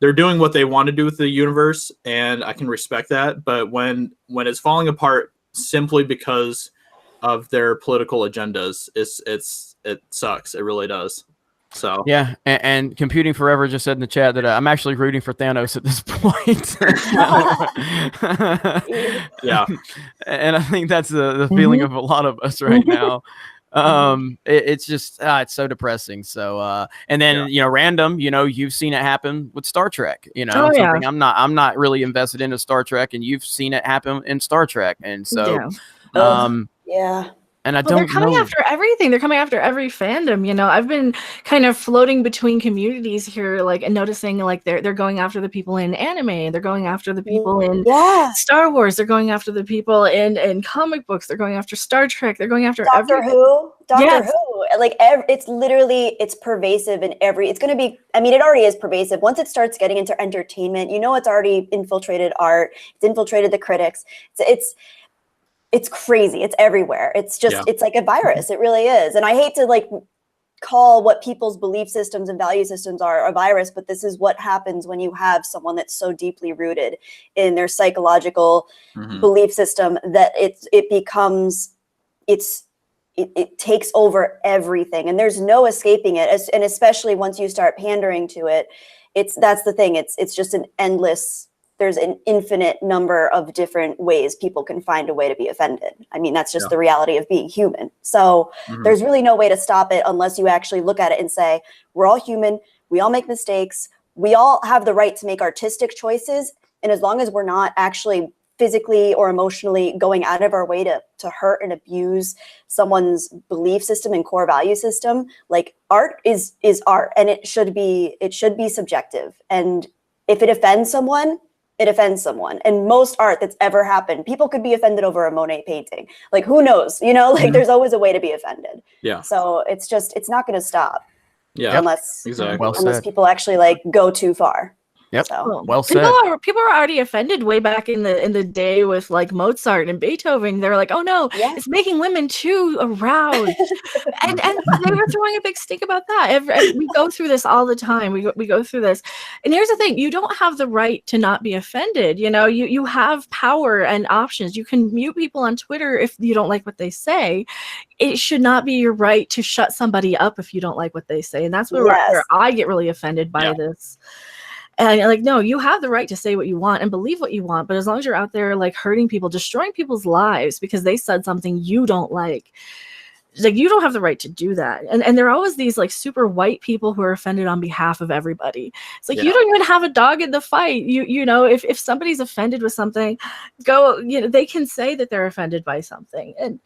they're doing what they want to do with the universe, and I can respect that. But when it's falling apart simply because of their political agendas, it sucks. It really does. So yeah, and Computing Forever just said in the chat that I'm actually rooting for Thanos at this point. yeah, and I think that's the feeling of a lot of us right now. It's just it's so depressing. So and then random, you've seen it happen with Star Trek. Something I'm not really invested into Star Trek, and you've seen it happen in Star Trek, and so yeah. And I Well, they're don't coming know. after everything. They're coming after every fandom. I've been kind of floating between communities here, like, and noticing like they're going after the people in anime. They're going after the people in Star Wars. They're going after the people in comic books. They're going after Star Trek. They're going after Doctor Who. Like it's pervasive in every. It's going to be. I mean, it already is pervasive. Once it starts getting into entertainment, it's already infiltrated art. It's infiltrated the critics. It's crazy. It's everywhere. It's just, it's like a virus. It really is. And I hate to like call what people's belief systems and value systems are a virus, but this is what happens when you have someone that's so deeply rooted in their psychological belief system that it becomes, it takes over everything, and there's no escaping it. And especially once you start pandering to it, that's the thing. It's just an endless. There's an infinite number of different ways people can find a way to be offended. I mean, that's just the reality of being human. So there's really no way to stop it unless you actually look at it and say, we're all human. We all make mistakes. We all have the right to make artistic choices. And as long as we're not actually physically or emotionally going out of our way to hurt and abuse someone's belief system and core value system, like art is art, and it should be subjective. And if it offends someone, it offends someone. And most art that's ever happened, people could be offended over a Monet painting. Like, who knows? There's always a way to be offended. Yeah. So it's not going to stop. Yeah. Unless Well people actually like go too far. Yep. So. Well said. People are already offended way back in the day with like Mozart and Beethoven. They're like, oh no, it's making women too aroused, and they were throwing a big stink about that. We go through this all the time. We go through this, and here's the thing: you don't have the right to not be offended. You have power and options. You can mute people on Twitter if you don't like what they say. It should not be your right to shut somebody up if you don't like what they say, and that's where I get really offended by this. And like, no, you have the right to say what you want and believe what you want. But as long as you're out there like hurting people, destroying people's lives because they said something you don't like you don't have the right to do that. And there are always these like super white people who are offended on behalf of everybody. It's like, you don't even have a dog in the fight. If somebody's offended with something, they can say that they're offended by something. And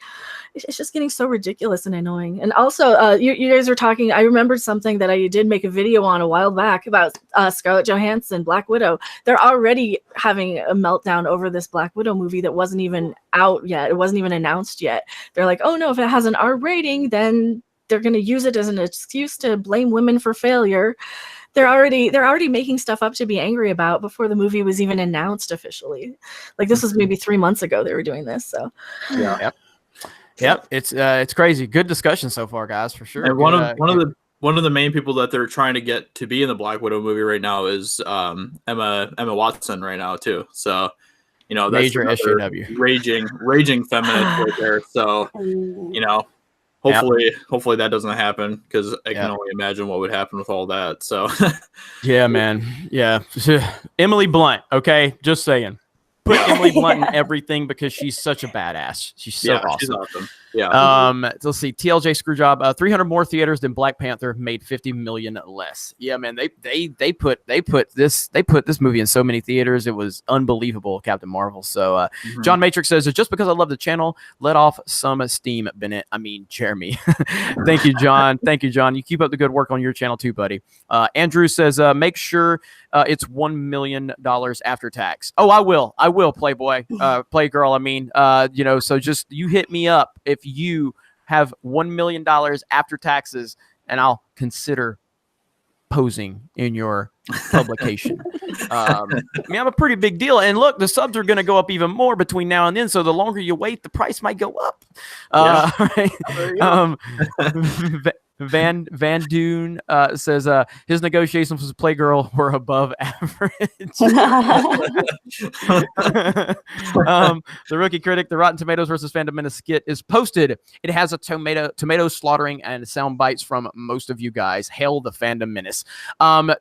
it's just getting so ridiculous and annoying. And also, you guys were talking, I remembered something that I did make a video on a while back about Scarlett Johansson, Black Widow. They're already having a meltdown over this Black Widow movie that wasn't even out yet. It wasn't even announced yet. They're like, oh no, if it has an R rating, then they're going to use it as an excuse to blame women for failure. They're already making stuff up to be angry about before the movie was even announced officially. Like, this was maybe 3 months ago they were doing this. So Yep. It's crazy. Good discussion so far, guys, for sure. And one of the main people that they're trying to get to be in the Black Widow movie right now is Emma Watson right now too. So that's major SJW, raging feminist right there. So hopefully that doesn't happen, because I can only imagine what would happen with all that. So yeah, man. Yeah. Emily Blunt. Okay. Just saying. Put Emily Blunt in everything because she's such a badass. She's so awesome. She's awesome. Yeah. Let's see. TLJ Screwjob. 300 more theaters than Black Panther, made 50 million less. Yeah, man. They put this movie in so many theaters. It was unbelievable. Captain Marvel. So John Matrix says, just because I love the channel, let off some steam, Bennett. I mean, Jeremy. Thank you, John. Thank you, John. You keep up the good work on your channel too, buddy. Andrew says, make sure it's $1 million after tax. Oh, I will, Playboy, Playgirl. I mean, so just you hit me up if you have $1 million after taxes, and I'll consider posing in your publication. I mean, I'm a pretty big deal. And look, the subs are going to go up even more between now and then. So the longer you wait, the price might go up. Right? Van Dune says his negotiations with Playgirl were above average. The Rookie Critic, the Rotten Tomatoes versus Fandom Menace skit is posted. It has a tomato slaughtering and sound bites from most of you guys. Hail the Fandom Menace.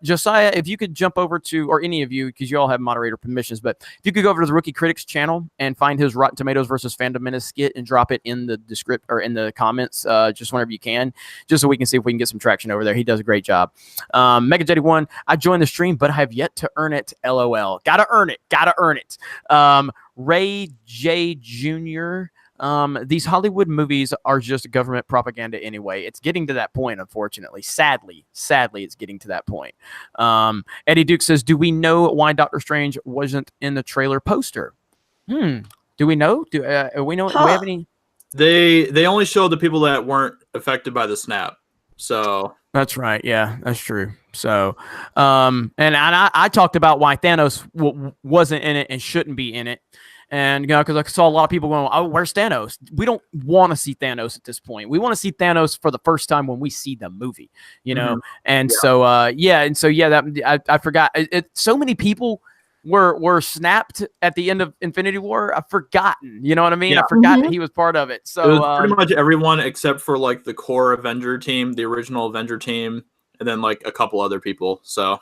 Josiah, if you could jump over to, or any of you, because you all have moderator permissions, but if you could go over to the Rookie Critic's channel and find his Rotten Tomatoes versus Fandom Menace skit and drop it in the descript or in the comments, just whenever you can, just so we can see if we can get some traction over there. He does a great job. Mega Jetty 1, I joined the stream, but I have yet to earn it. LOL. Gotta earn it. Ray J. Jr., these Hollywood movies are just government propaganda anyway. It's getting to that point, unfortunately. Sadly, it's getting to that point. Eddie Duke says, do we know why Doctor Strange wasn't in the trailer poster? Do we know? Do we know? Do we have any? They only showed the people that weren't affected by the snap. So that's right. Yeah, that's true. So, and I talked about why Thanos wasn't in it and shouldn't be in it. And, because I saw a lot of people going, oh, where's Thanos? We don't want to see Thanos at this point. We want to see Thanos for the first time when we see the movie, And so, that I forgot. So many people were snapped at the end of Infinity War. I've forgotten, you know what I mean? I forgot that he was part of it. So it was pretty much everyone except for like the core Avenger team, the original Avenger team, and then like a couple other people. So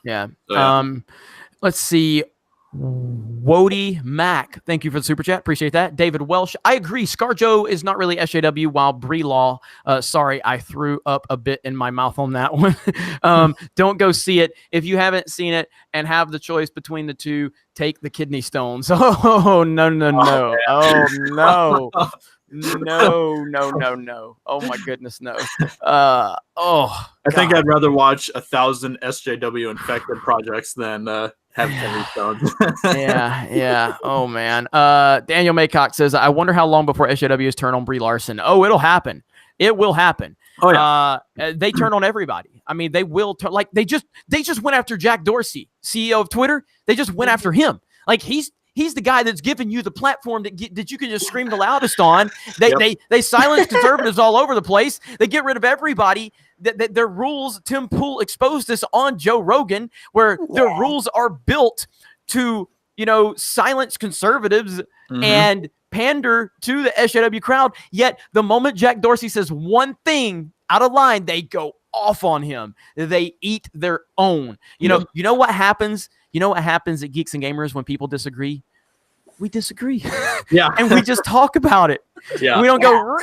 let's see. Wody Mac, thank you for the super chat. Appreciate that. David Welsh, I agree. ScarJo is not really SJW, while Brie Law, sorry, I threw up a bit in my mouth on that one. Don't go see it. If you haven't seen it and have the choice between the two, take the kidney stones. Oh, no. Oh, no. No. Oh my goodness, no. I think I'd rather watch 1,000 SJW infected projects than have kidney stones. Yeah. Oh man. Daniel Maycock says, I wonder how long before SJWs turn on Brie Larson. Oh, it'll happen. It will happen. Oh yeah. They turn on everybody. I mean, they will turn, like they just went after Jack Dorsey, CEO of Twitter. They just went after him. Like he's the guy that's giving you the platform that you can just scream the loudest on. They silence conservatives all over the place. They get rid of everybody. Their rules, Tim Pool exposed this on Joe Rogan, where their rules are built to, silence conservatives and pander to the SJW crowd. Yet the moment Jack Dorsey says one thing out of line, they go off on him. They eat their own. You know what happens? You know what happens at Geeks and Gamers when people disagree? We disagree. Yeah. And we just talk about it. Yeah. We don't go,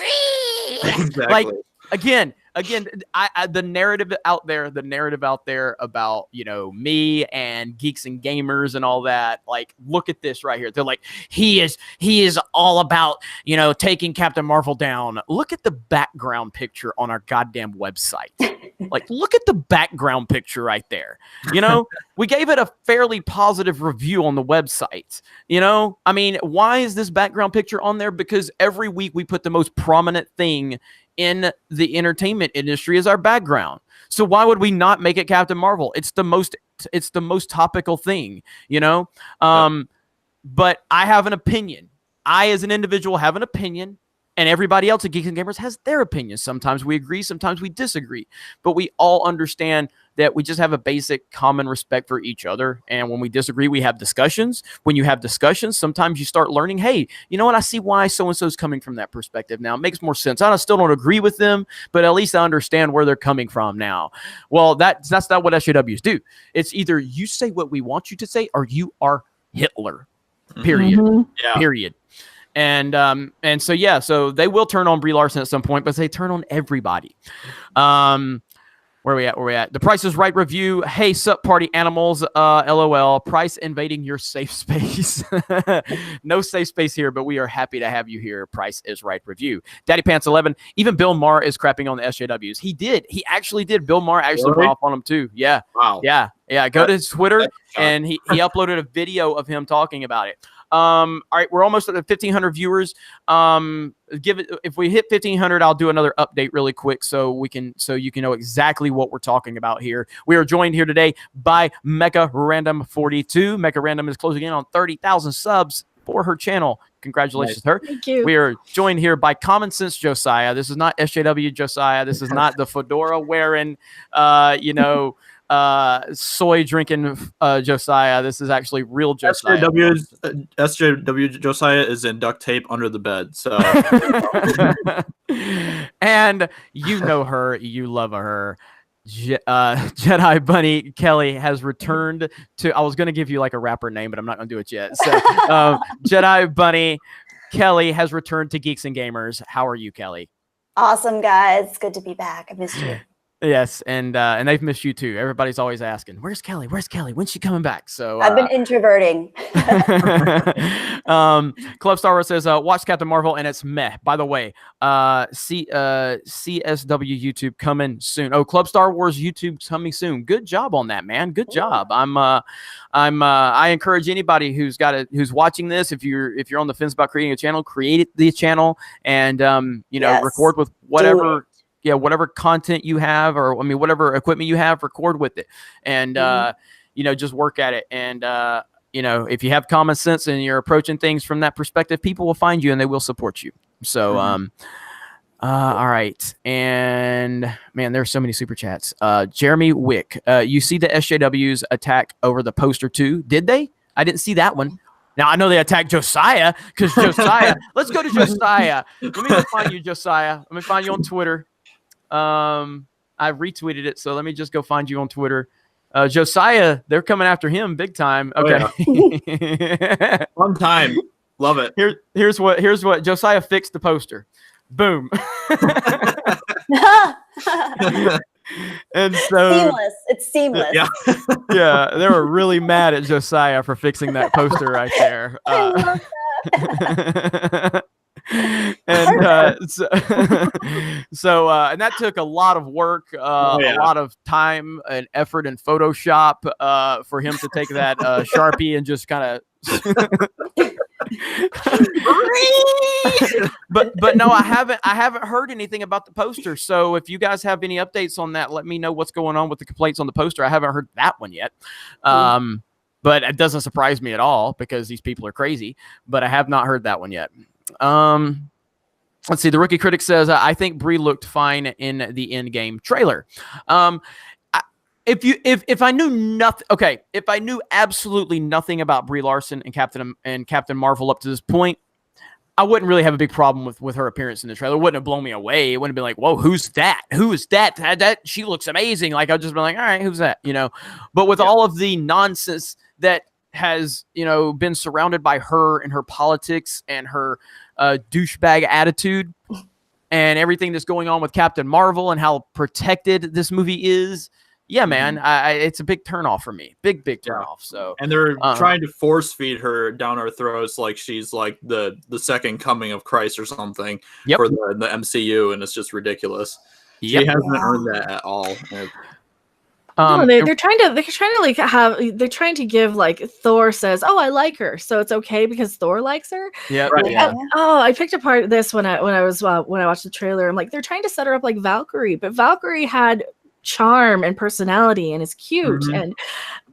exactly. Like, again, the narrative out there about, me and Geeks and Gamers and all that, like, look at this right here. They're like, he is all about, taking Captain Marvel down. Look at the background picture on our goddamn website. Like, look at the background picture right there. We gave it a fairly positive review on the website. I mean, why is this background picture on there? Because every week we put the most prominent thing in the entertainment industry as our background. So why would we not make it Captain Marvel? It's the most topical thing, But I have an opinion. I, as an individual, have an opinion. And everybody else at Geeks and Gamers has their opinions. Sometimes we agree, sometimes we disagree. But we all understand that we just have a basic common respect for each other. And when we disagree, we have discussions. When you have discussions, sometimes you start learning, hey, you know what? I see why so-and-so is coming from that perspective now. It makes more sense. I still don't agree with them, but at least I understand where they're coming from now. Well, that's not what SJWs do. It's either you say what we want you to say or you are Hitler, period. Period. And so they will turn on Brie Larson at some point, but they turn on everybody. Where we at? The Price is Right review. Hey, sup party animals. LOL. Price invading your safe space. No safe space here, but we are happy to have you here. Price is Right review. Daddy Pants 11. Even Bill Maher is crapping on the SJWs. He actually did. Bill Maher actually went off on him too. Yeah. Wow. Yeah. Go to his Twitter and he uploaded a video of him talking about it. All right, we're almost at 1,500 viewers. If we hit 1,500, I'll do another update really quick so you can know exactly what we're talking about here. We are joined here today by Mecha Random 42. Mecha Random is closing in on 30,000 subs for her channel. Congratulations to her. Thank you. We are joined here by Common Sense Josiah. This is not SJW Josiah. This is not the fedora wearing, soy drinking Josiah. This is actually real Josiah. SJW Josiah is in duct tape under the bed. So, and you know her, you love her. Jedi Bunny Kelly has returned to. I was going to give you like a rapper name, but I'm not going to do it yet. So, Jedi Bunny Kelly has returned to Geeks and Gamers. How are you, Kelly? Awesome, guys. Good to be back. I missed you. Yes, and they've missed you too. Everybody's always asking, "Where's Kelly? Where's Kelly? When's she coming back?" So I've been introverting. Club Star Wars says, "Watch Captain Marvel and it's meh." By the way, CSW YouTube coming soon. Oh, Club Star Wars YouTube coming soon. Good job on that, man. Good job. I encourage anybody who's watching this. If you're on the fence about creating a channel, create the channel and record with whatever. Yeah, whatever content you have, or whatever equipment you have, record with it, and just work at it. And if you have common sense and you're approaching things from that perspective, people will find you and they will support you. So, all right, and man, there's so many super chats. Jeremy Wick, you see the SJWs attack over the poster too? Did they? I didn't see that one. Now I know they attacked Josiah because Josiah. Let's go to Josiah. Let me go find you, Josiah. Let me find you on Twitter. I retweeted it, so let me just go find you on Twitter. Josiah, they're coming after him big time. Okay. Oh, yeah. Fun time. Love it. Here's what Josiah fixed the poster. Boom. And so seamless. It's seamless. Yeah. Yeah, they were really mad at Josiah for fixing that poster right there. I love that. And and that took a lot of work, a lot of time and effort in Photoshop for him to take that Sharpie and just kind of but no, I haven't heard anything about the poster. So if you guys have any updates on that, let me know what's going on with the complaints on the poster. I haven't heard that one yet. But it doesn't surprise me at all because these people are crazy, but I have not heard that one yet. Let's see. The Rookie Critic says, I think Brie looked fine in the Endgame trailer. If I knew nothing, okay, if I knew absolutely nothing about Brie Larson and Captain Marvel up to this point, I wouldn't really have a big problem with her appearance in the trailer. It wouldn't have blown me away. It wouldn't have been like, whoa, who's that? Who is that? That she looks amazing. Like I'd just be like, all right, who's that? But with all of the nonsense that has been surrounded by her and her politics and her douchebag attitude and everything that's going on with Captain Marvel and how protected this movie is. Yeah, man, it's a big turnoff for me. Big turnoff. So, and they're trying to force feed her down our throats like she's like the second coming of Christ or something for the MCU, and it's just ridiculous. She hasn't earned that at all. No, they're trying to give like Thor says, "Oh, I like her," so it's okay because Thor likes her. Yeah, right. Yeah. I picked apart this when I watched the trailer. I'm like, they're trying to set her up like Valkyrie, but Valkyrie had charm and personality and is cute, and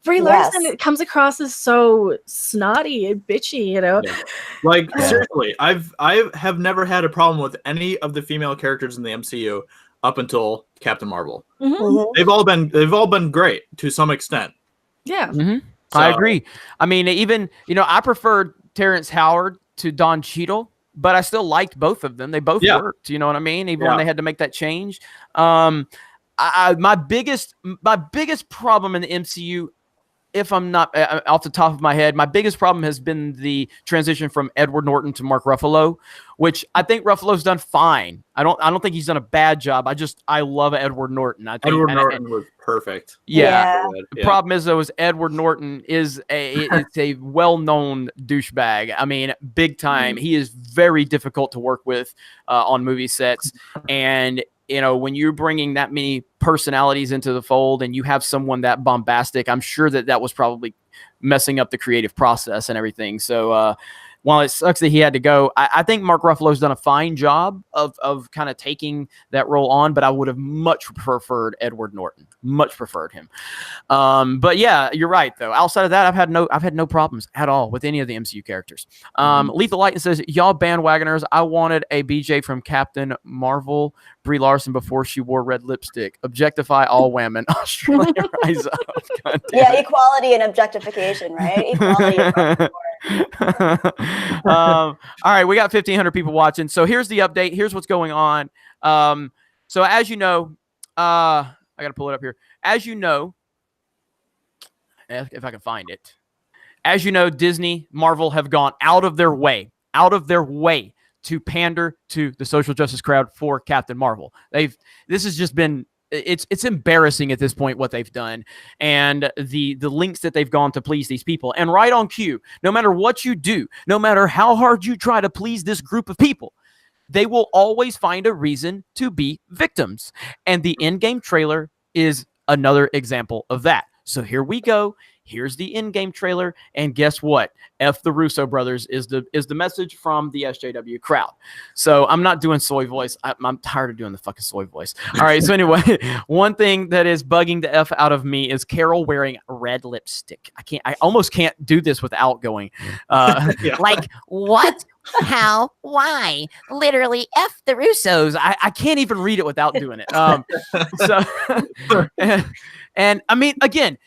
Brie Larson comes across as so snotty and bitchy. Like seriously, I have never had a problem with any of the female characters in the MCU. Up until Captain Marvel, they've all been great to some extent. Yeah, so, I agree. I mean, even I preferred Terrence Howard to Don Cheadle, but I still liked both of them. They both worked. You know what I mean? Even when they had to make that change. My biggest problem in the MCU, if I'm not off the top of my head, my biggest problem has been the transition from Edward Norton to Mark Ruffalo, which I think Ruffalo's done fine. I don't think he's done a bad job. I love Edward Norton. I think Edward Norton was perfect. Yeah. The problem is though, Edward Norton is a well-known douchebag. I mean, big time. He is very difficult to work with on movie sets, and you know, when you're bringing that many personalities into the fold and you have someone that bombastic, I'm sure that was probably messing up the creative process and everything. So while it sucks that he had to go, I think Mark Ruffalo's done a fine job of kind of taking that role on, but I would have much preferred Edward Norton. Much preferred him. But yeah, you're right though. Outside of that, I've had no problems at all with any of the MCU characters. Lethal Lightning says, y'all bandwagoners, I wanted a BJ from Captain Marvel, Brie Larson, before she wore red lipstick. Objectify all women. Australia rise up. Yeah, equality and objectification, right? Equality across the board. All right, we got 1,500 people watching. So here's the update. Here's what's going on. So as you know, I got to pull it up here. As you know, if I can find it, as you know, Disney, Marvel have gone out of their way to pander to the social justice crowd for Captain Marvel. This has just been, it's embarrassing at this point what they've done and the links that they've gone to please these people. And right on cue, no matter what you do, no matter how hard you try to please this group of people, they will always find a reason to be victims. And the Endgame trailer is another example of that. So here we go. Here's the Endgame trailer, and guess what? F the Russo brothers is the message from the SJW crowd. So I'm not doing soy voice. I'm tired of doing the fucking soy voice. All right. So anyway, one thing that is bugging the F out of me is Carol wearing red lipstick. I almost can't do this without going. Like what? How? Why? Literally, F the Russos. I can't even read it without doing it. And I mean, again,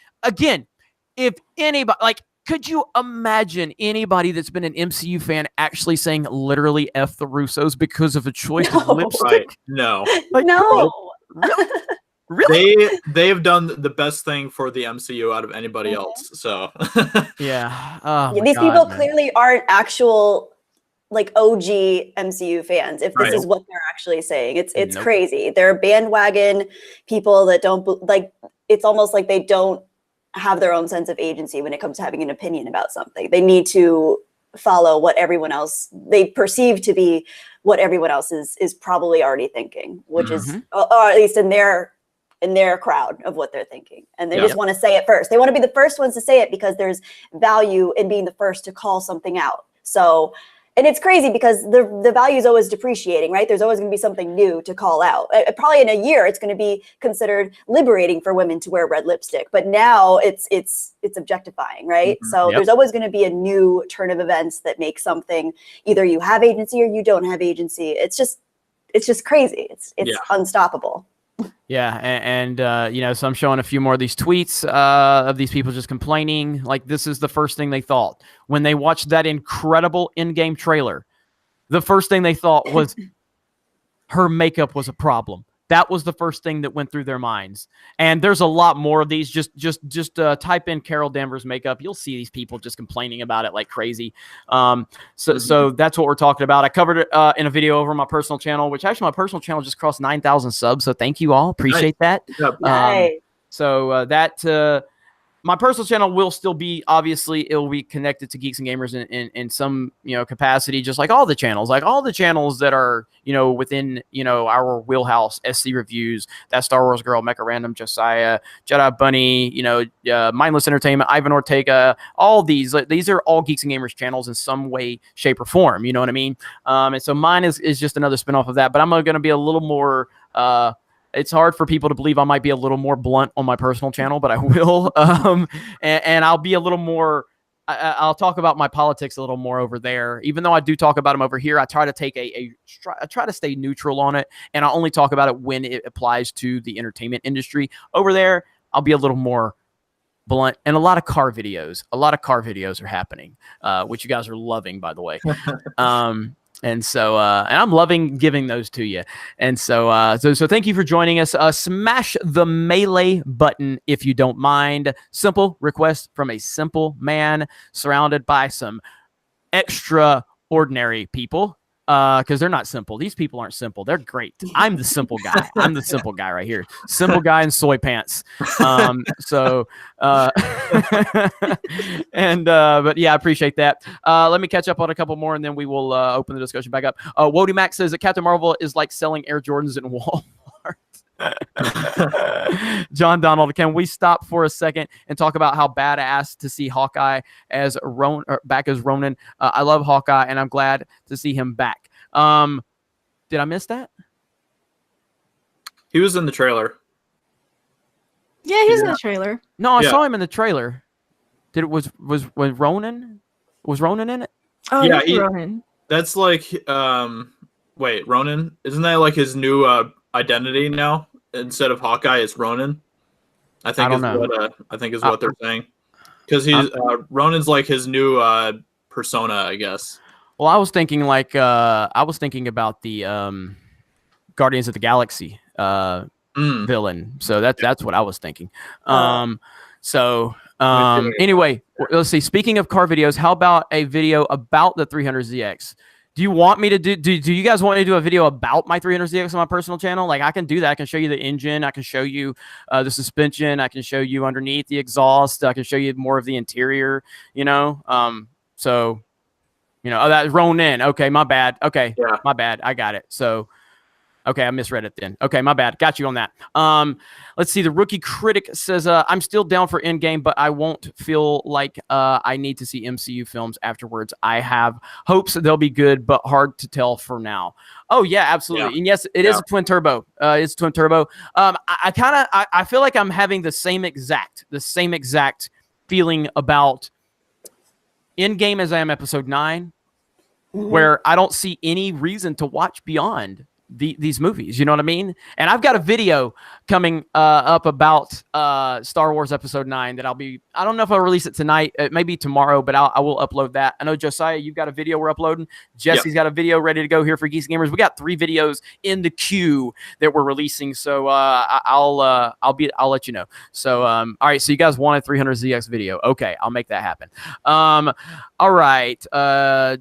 if anybody, like, could you imagine anybody that's been an MCU fan actually saying literally F the Russos because of a choice of lipstick? Right. No. Like, No. Really? They have done the best thing for the MCU out of anybody else. So yeah. Oh, These God, people man. clearly aren't actual like OG MCU fans if this is what they're actually saying. It's crazy. They're bandwagon people that don't like, it's almost like they don't have their own sense of agency when it comes to having an opinion about something. They need to follow what everyone else they perceive to be what everyone else is probably already thinking, which is, or at least in their crowd of what they're thinking. And they just want to say it first. They want to be the first ones to say it because there's value in being the first to call something out. So, and it's crazy because the value is always depreciating, right? There's always going to be something new to call out. Probably in a year, it's going to be considered liberating for women to wear red lipstick, but now it's objectifying, right? So there's always going to be a new turn of events that makes something either you have agency or you don't have agency. It's just crazy. It's unstoppable. Yeah, and you know, so I'm showing a few more of these tweets of these people just complaining. Like, this is the first thing they thought when they watched that incredible Endgame trailer. The first thing they thought was her makeup was a problem. That was the first thing that went through their minds. And there's a lot more of these. Just type in Carol Danvers makeup. You'll see these people just complaining about it like crazy. So that's what we're talking about. I covered it in a video over on my personal channel, which actually my personal channel just crossed 9,000 subs. So thank you all. Appreciate that. Nice. My personal channel will still be, obviously, it will be connected to Geeks and Gamers in some, you know, capacity, just like all the channels that are, you know, within, you know, our wheelhouse. SC Reviews, That Star Wars Girl, Mecha Random, Josiah, Jedi Bunny, you know, Mindless Entertainment, Ivan Ortega, all these are all Geeks and Gamers channels in some way, shape, or form. You know what I mean? And so mine is just another spinoff of that, but I'm going to be a little more, it's hard for people to believe I might be a little more blunt on my personal channel, but I will. And I'll be a little more, I'll talk about my politics a little more over there. Even though I do talk about them over here, I try to take I try to stay neutral on it. And I only talk about it when it applies to the entertainment industry. Over there, I'll be a little more blunt, and a lot of car videos are happening, which you guys are loving, by the way. And so, and I'm loving giving those to you. And so, so thank you for joining us. Smash the melee button if you don't mind. Simple request from a simple man surrounded by some extraordinary people. Because they're not simple. These people aren't simple. They're great. I'm the simple guy. I'm the simple guy right here. Simple guy in soy pants. But yeah, I appreciate that. Let me catch up on a couple more, and then we will open the discussion back up. Wody Max says that Captain Marvel is like selling Air Jordans in Walmart. John Donald, can we stop for a second and talk about how badass to see Hawkeye as back as Ronin? I love Hawkeye, and I'm glad to see him back. Did I miss that? He was in the trailer. Yeah, he was in the trailer. No, I saw him in the trailer. Was Ronin? Was Ronin in it? Oh yeah, Ronin. That's like wait, Ronin? Isn't that like his new identity now? Instead of Hawkeye, it's Ronin. I think is what they're saying. Because he's Ronin's like his new persona, I guess. Well, I was thinking about the Guardians of the Galaxy villain. So that's what I was thinking. Anyway, let's see. Speaking of car videos, how about a video about the 300ZX? Do you want me to do you guys want me to do a video about my 300ZX on my personal channel? Like, I can do that. I can show you the engine. I can show you the suspension. I can show you underneath the exhaust. I can show you more of the interior, that's Ronin. Okay, my bad. Okay, my bad. I got it. So, okay, I misread it then. Okay, my bad. Got you on that. Let's see. The Rookie Critic says, I'm still down for Endgame, but I won't feel like I need to see MCU films afterwards. I have hopes they'll be good, but hard to tell for now. Oh, yeah, absolutely. Yeah. And yes, it is a twin turbo. It's twin turbo. I feel like I'm having the same exact feeling about Endgame as I am Episode 9, where I don't see any reason to watch beyond these movies, you know what I mean? And I've got a video coming up about Star Wars Episode 9 that I don't know if I'll release it tonight, maybe tomorrow, but I will upload that. I know, Josiah, you've got a video we're uploading. Jesse's got a video ready to go here for Geeks and Gamers. We got 3 videos in the queue that we're releasing, so I'll let you know. So all right, so you guys want a 300ZX video? Okay, I'll make that happen. All right,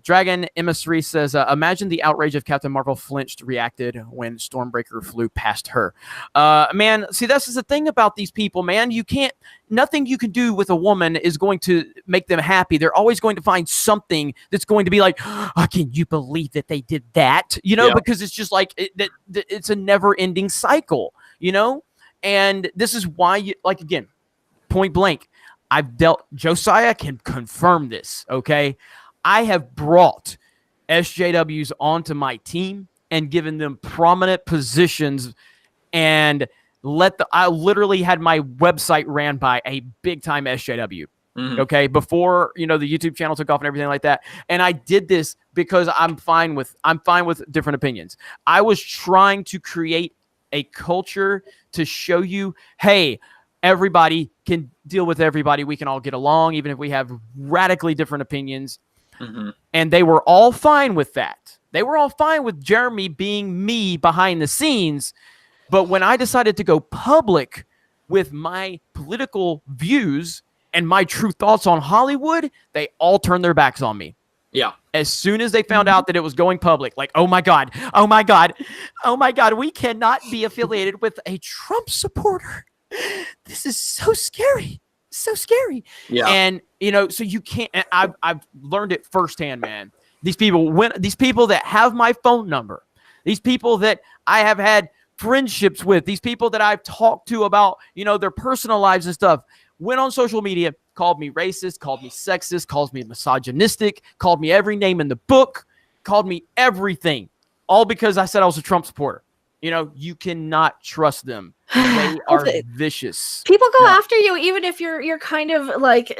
Dragon Emissary says, imagine the outrage of Captain Marvel flinched reacted when Stormbreaker flew past her. Man, see, this is the thing about these people, man. Nothing you can do with a woman is going to make them happy. They're always going to find something that's going to be like, oh, can you believe that they did that? Because it's just like, it's a never-ending cycle, And this is why, again, point blank, Josiah can confirm this, okay? I have brought SJWs onto my team and given them prominent positions, and I literally had my website ran by a big time SJW. Okay, before the YouTube channel took off and everything like that. And I did this because I'm fine with different opinions. I was trying to create a culture to show you, hey, everybody can deal with everybody. We can all get along, even if we have radically different opinions. And they were all fine with that. They were all fine with Jeremy being me behind the scenes. But when I decided to go public with my political views and my true thoughts on Hollywood, they all turned their backs on me. Yeah. As soon as they found out that it was going public, like, oh my God, we cannot be affiliated with a Trump supporter. This is so scary. So scary. Yeah. And, so you can't, I've learned it firsthand, man. These people that have my phone number, these people that I have had friendships with, these people that I've talked to about, their personal lives and stuff, went on social media, called me racist, called me sexist, called me misogynistic, called me every name in the book, called me everything, all because I said I was a Trump supporter. You cannot trust them. They are vicious. People go after you even if you're kind of like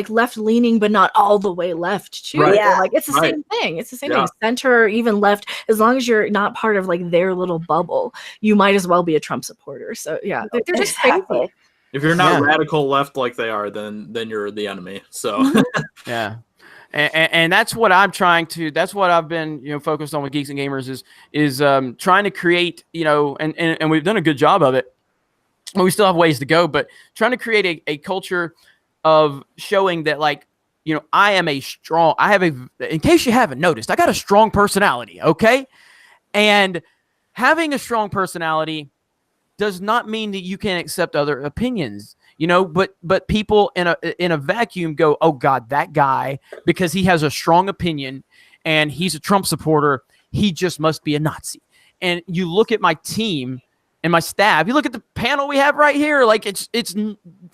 left leaning, but not all the way left too. Right. Yeah. Like, it's the same thing. It's the same thing. Center or even left, as long as you're not part of like their little bubble, you might as well be a Trump supporter. So yeah, they're just crazy. If you're not radical left like they are, then you're the enemy. So yeah. And that's what I'm that's what I've been, focused on with Geeks and Gamers is trying to create, and we've done a good job of it. We still have ways to go, but trying to create a culture of showing that, like, I have in case you haven't noticed, I got a strong personality. Okay. And having a strong personality does not mean that you can't accept other opinions. But people in a vacuum go, oh God, that guy, because he has a strong opinion and he's a Trump supporter, he just must be a Nazi. And you look at my team and my staff. You look at the panel we have right here. Like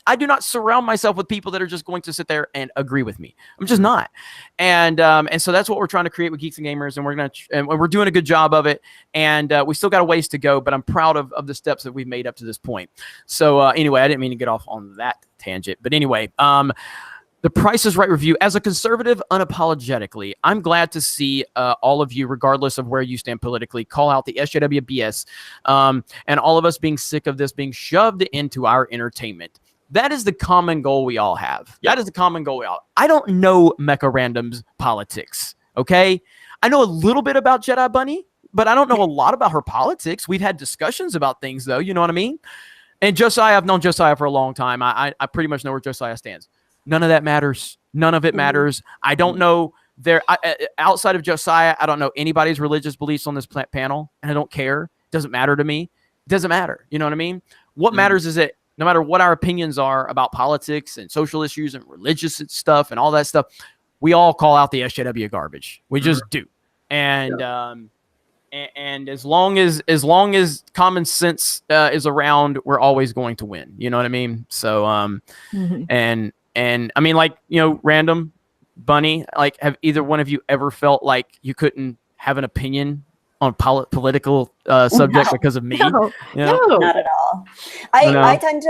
I do not surround myself with people that are just going to sit there and agree with me. I'm just not. And so that's what we're trying to create with Geeks and Gamers, and we're doing a good job of it. And we still got a ways to go, but I'm proud of the steps that we've made up to this point. So anyway, I didn't mean to get off on that tangent, but anyway, the Price is Right review. As a conservative, unapologetically, I'm glad to see all of you, regardless of where you stand politically, call out the SJW BS, and all of us being sick of this being shoved into our entertainment. That is the common goal we all have. That is the common goal we all. I don't know Mecha Random's politics, okay? I know a little bit about Jedi Bunny, but I don't know a lot about her politics. We've had discussions about things, though. You know what I mean? And Josiah, I've known Josiah for a long time. I pretty much know where Josiah stands. None of that matters. None of it matters. I don't know outside of Josiah, I don't know anybody's religious beliefs on this panel, and I don't care. It doesn't matter to me. It doesn't matter. You know what I mean? What matters is that no matter what our opinions are about politics and social issues and religious stuff and all that stuff, we all call out the SJW garbage. We just do. And and as long as common sense is around, we're always going to win. You know what I mean? So And I mean, like, you know, Random, Bunny, like, have either one of you ever felt like you couldn't have an opinion on political subjects because of me? No, You know? no. Not at all. I tend to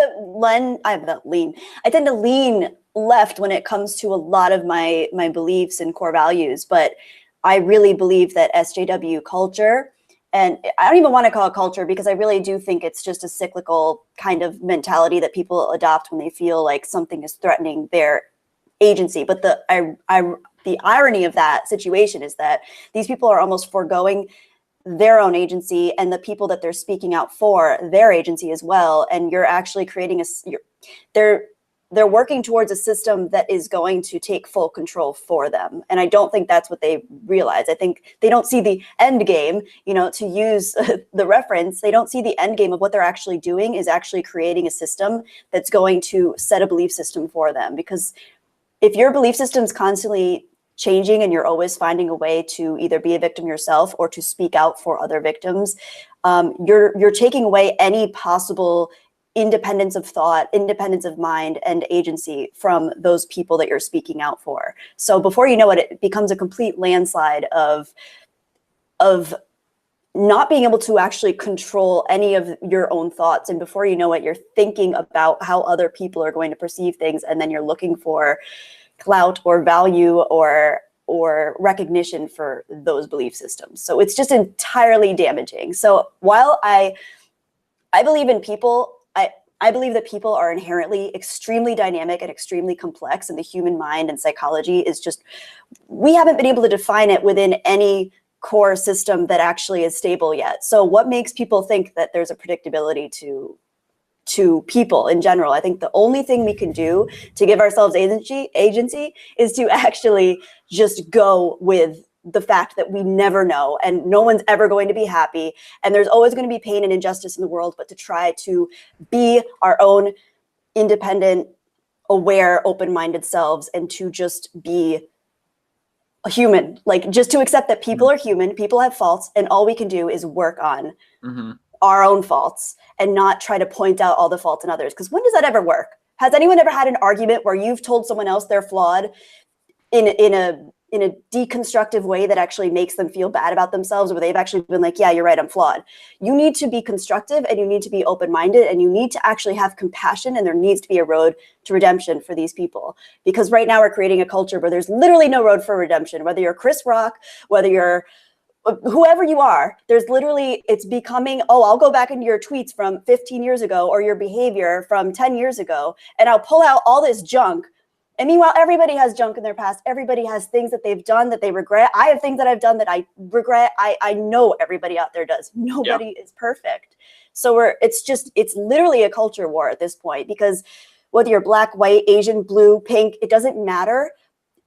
lean left when it comes to a lot of my beliefs and core values, but I really believe that SJW culture, and I don't even want to call it culture because I really do think it's just a cyclical kind of mentality that people adopt when they feel like something is threatening their agency. But the irony of that situation is that these people are almost foregoing their own agency and the people that they're speaking out for their agency as well. And you're actually creating they're working towards a system that is going to take full control for them. And I don't think that's what they realize. I think they don't see the end game, you know, to use the reference, they don't see the end game of what they're actually doing is actually creating a system that's going to set a belief system for them. Because if your belief system is constantly changing and you're always finding a way to either be a victim yourself or to speak out for other victims, you're taking away any possible independence of thought, independence of mind, and agency from those people that you're speaking out for. So before you know it, it becomes a complete landslide of not being able to actually control any of your own thoughts. And before you know it, you're thinking about how other people are going to perceive things, and then you're looking for clout or value or recognition for those belief systems. So it's just entirely damaging. So while I believe in people, I believe that people are inherently extremely dynamic and extremely complex, and the human mind and psychology is just, we haven't been able to define it within any core system that actually is stable yet. So what makes people think that there's a predictability to people in general? I think the only thing we can do to give ourselves agency is to actually just go with the fact that we never know, and no one's ever going to be happy, and there's always going to be pain and injustice in the world, but to try to be our own independent, aware, open-minded selves, and to just be a human, like just to accept that people are human, people have faults, and all we can do is work on our own faults and not try to point out all the faults in others. Because when does that ever work? Has anyone ever had an argument where you've told someone else they're flawed in a deconstructive way that actually makes them feel bad about themselves, where they've actually been like, yeah, you're right, I'm flawed? You need to be constructive, and you need to be open-minded, and you need to actually have compassion, and there needs to be a road to redemption for these people. Because right now we're creating a culture where there's literally no road for redemption. Whether you're Chris Rock, whether you're whoever you are, there's literally, it's becoming, oh, I'll go back into your tweets from 15 years ago or your behavior from 10 years ago, and I'll pull out all this junk. And meanwhile, everybody has junk in their past. Everybody has things that they've done that they regret. I have things that I've done that I regret. I know everybody out there does. Nobody is perfect. So it's literally a culture war at this point, because whether you're black, white, Asian, blue, pink, it doesn't matter.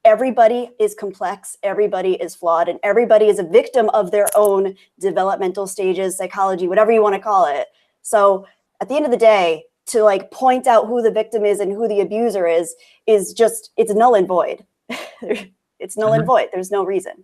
Everybody is complex. Everybody is flawed, and everybody is a victim of their own developmental stages, psychology, whatever you want to call it. So at the end of the day, to like point out who the victim is and who the abuser is just, it's null and void. It's null and void. There's no reason.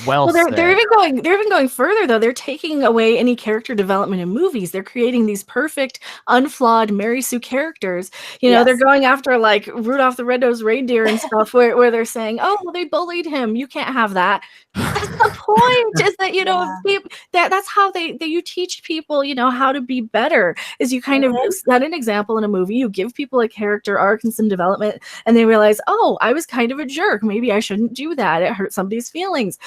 Well, they're even going further though. They're taking away any character development in movies. They're creating these perfect, unflawed Mary Sue characters. You know, they're going after like Rudolph the Red-Nosed Reindeer and stuff, where they're saying, "Oh, well, they bullied him. You can't have that." That's the point. Is that that's how you teach people, how to be better. Is you kind of set an example in a movie. You give people a character arc and some development, and they realize, oh, I was kind of a jerk. Maybe I shouldn't do that. It hurt somebody's feelings.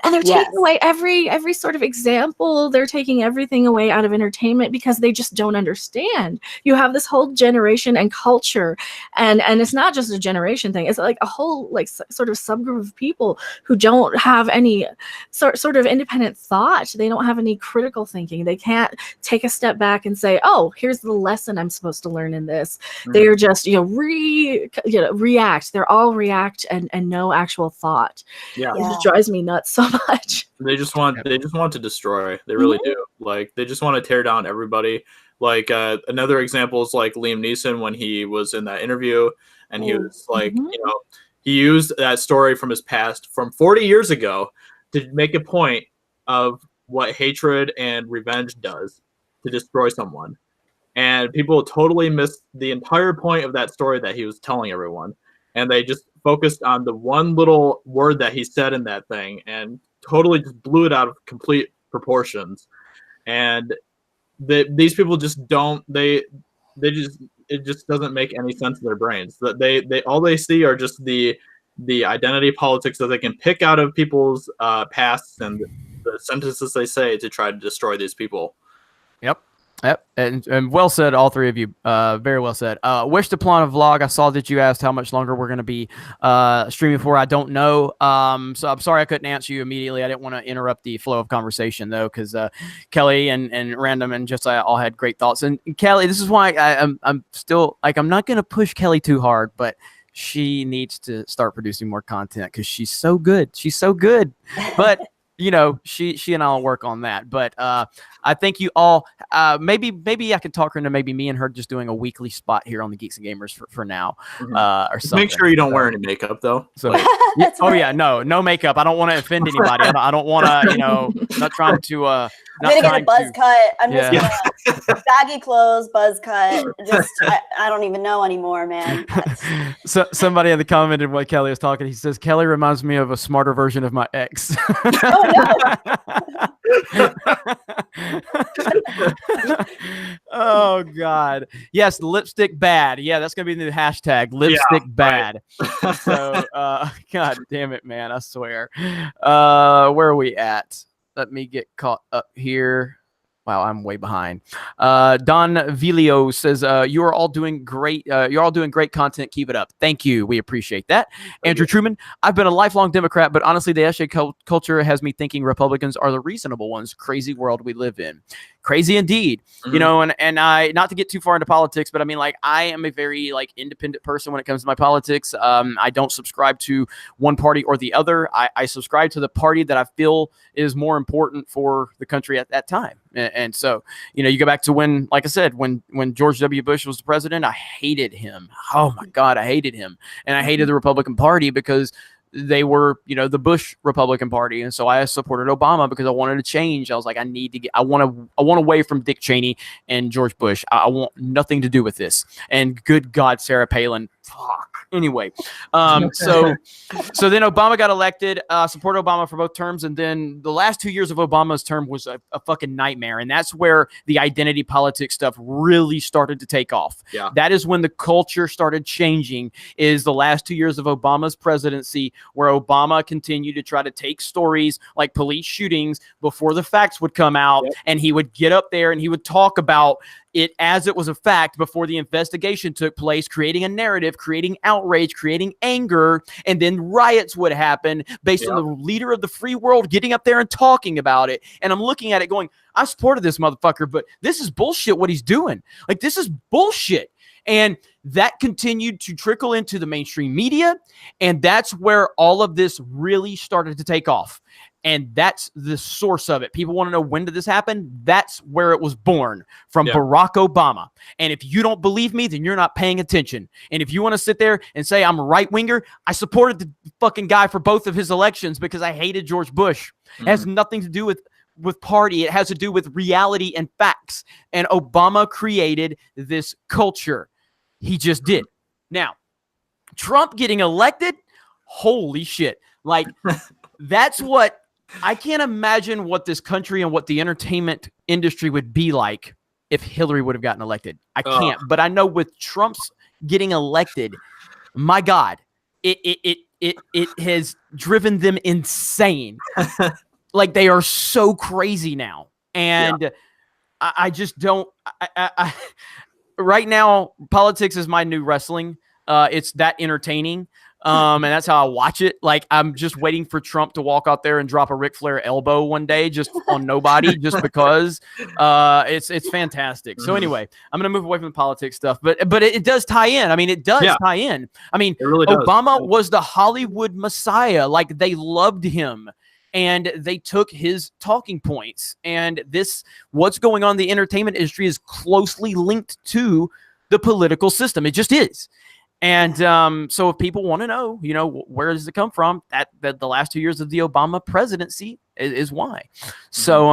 And they're taking away every sort of example. They're taking everything away out of entertainment because they just don't understand. You have this whole generation and culture, and it's not just a generation thing. It's like a whole sort of subgroup of people who don't have any sort of independent thought. They don't have any critical thinking. They can't take a step back and say, "Oh, here's the lesson I'm supposed to learn in this." Mm-hmm. They're just react. They're all react and no actual thought. It just drives me nuts so much. They just want to destroy. They really do. Like, they just want to tear down everybody. Like, another example is like Liam Neeson when he was in that interview, and he was like, he used that story from his past from 40 years ago to make a point of what hatred and revenge does to destroy someone. And people totally missed the entire point of that story that he was telling everyone. And they just focused on the one little word that he said in that thing and totally just blew it out of complete proportions. And these people just don't, it just doesn't make any sense in their brains. That they all they see are just the identity politics that they can pick out of people's pasts and the sentences they say to try to destroy these people. Yep, and well said, all three of you. Very well said. Wish to plan a vlog. I saw that you asked how much longer we're going to be streaming for. I don't know. So I'm sorry I couldn't answer you immediately. I didn't want to interrupt the flow of conversation though, because Kelly and Random and Josiah all had great thoughts. And Kelly, this is why I'm still like, I'm not going to push Kelly too hard, but she needs to start producing more content because she's so good. She's so good, but. She and I'll work on that. But I think you all maybe I can talk her into maybe me and her just doing a weekly spot here on the Geeks and Gamers for now or something. Make sure you don't wear any makeup though. So no makeup. I don't want to offend anybody. I don't want to not trying to. I'm gonna get a buzz cut. I'm just gonna baggy clothes, buzz cut. Just I don't even know anymore, man. So somebody in the commented while Kelly was talking. He says Kelly reminds me of a smarter version of my ex. Oh God. Yes, lipstick bad. Yeah, that's gonna be the new hashtag, lipstick bad. Right. So God damn it, man. I swear. Where are we at? Let me get caught up here. Wow, I'm way behind. Don Vilio says, you are all doing great. You're all doing great content. Keep it up. Thank you. We appreciate that. Andrew Truman, I've been a lifelong Democrat, but honestly, the SJ culture has me thinking Republicans are the reasonable ones. Crazy world we live in. Crazy indeed. Mm-hmm. And I, not to get too far into politics, but I mean, like, I am a very independent person when it comes to my politics. I don't subscribe to one party or the other. I subscribe to the party that I feel is more important for the country at that time. And so, you go back to when, like I said, when George W. Bush was the president, I hated him. Oh my God, I hated him. And I hated the Republican Party because they were, the Bush Republican Party. And so I supported Obama because I wanted to change. I was like, I want away from Dick Cheney and George Bush. I want nothing to do with this. And good God, Sarah Palin. Fuck. Anyway, so then Obama got elected, supported Obama for both terms. And then the last 2 years of Obama's term was a fucking nightmare. And that's where the identity politics stuff really started to take off. Yeah. That is when the culture started changing, is the last 2 years of Obama's presidency, where Obama continued to try to take stories like police shootings before the facts would come out. Yep. And he would get up there and he would talk about it as it was a fact before the investigation took place, creating a narrative, creating outrage, creating anger, and then riots would happen based on the leader of the free world getting up there and talking about it. And I'm looking at it going, I supported this motherfucker, but this is bullshit what he's doing. Like, this is bullshit. And that continued to trickle into the mainstream media. And that's where all of this really started to take off. And that's the source of it. People want to know, when did this happen? That's where it was born, from Barack Obama. And if you don't believe me, then you're not paying attention. And if you want to sit there and say I'm a right winger, I supported the fucking guy for both of his elections because I hated George Bush. It has nothing to do with party. It has to do with reality and facts. And Obama created this culture. He just did. Now, Trump getting elected, holy shit. Like, that's what, I can't imagine what this country and what the entertainment industry would be like if Hillary would have gotten elected. I can't. But I know with Trump's getting elected, my God, it has driven them insane. Like, they are so crazy now. And I just don't, right now, politics is my new wrestling. It's that entertaining. And that's how I watch it. Like, I'm just waiting for Trump to walk out there and drop a Ric Flair elbow one day, just on nobody, just because. It's fantastic. So anyway, I'm gonna move away from the politics stuff, but it does tie in. I mean, it does tie in. I mean, really Obama was the Hollywood messiah. Like, they loved him, and they took his talking points. And what's going on in the entertainment industry is closely linked to the political system. It just is. And so if people want to know, where does it come from? That the last 2 years of the Obama presidency is why. So,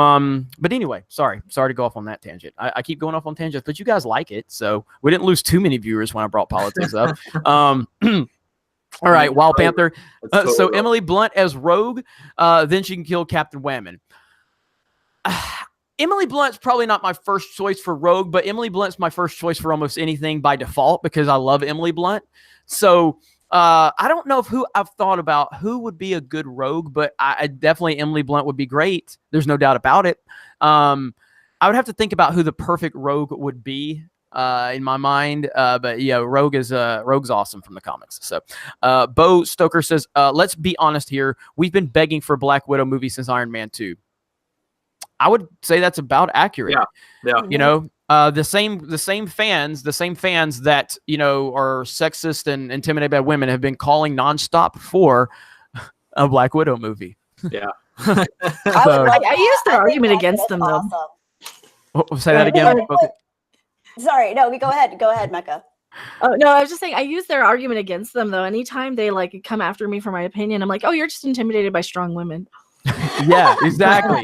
but anyway, sorry to go off on that tangent. I keep going off on tangents, but you guys like it, so we didn't lose too many viewers when I brought politics up. All right, Wild Panther. So Emily Blunt as Rogue, then she can kill Captain Whammon. Emily Blunt's probably not my first choice for Rogue, but Emily Blunt's my first choice for almost anything by default because I love Emily Blunt. So I don't know who I've thought about who would be a good Rogue, but I definitely Emily Blunt would be great. There's no doubt about it. I would have to think about who the perfect Rogue would be in my mind. But yeah, Rogue's awesome from the comics. So Bo Stoker says, let's be honest here. We've been begging for a Black Widow movie since Iron Man 2. I would say that's about accurate. Yeah. The same fans that, are sexist and intimidated by women have been calling nonstop for a Black Widow movie. Yeah. I used their argument against them, though. Awesome. Say that again. Sorry, no, go ahead, Mecca. Oh no, I was just saying I use their argument against them, though. Anytime they come after me for my opinion, I'm like, oh, you're just intimidated by strong women. Yeah, exactly.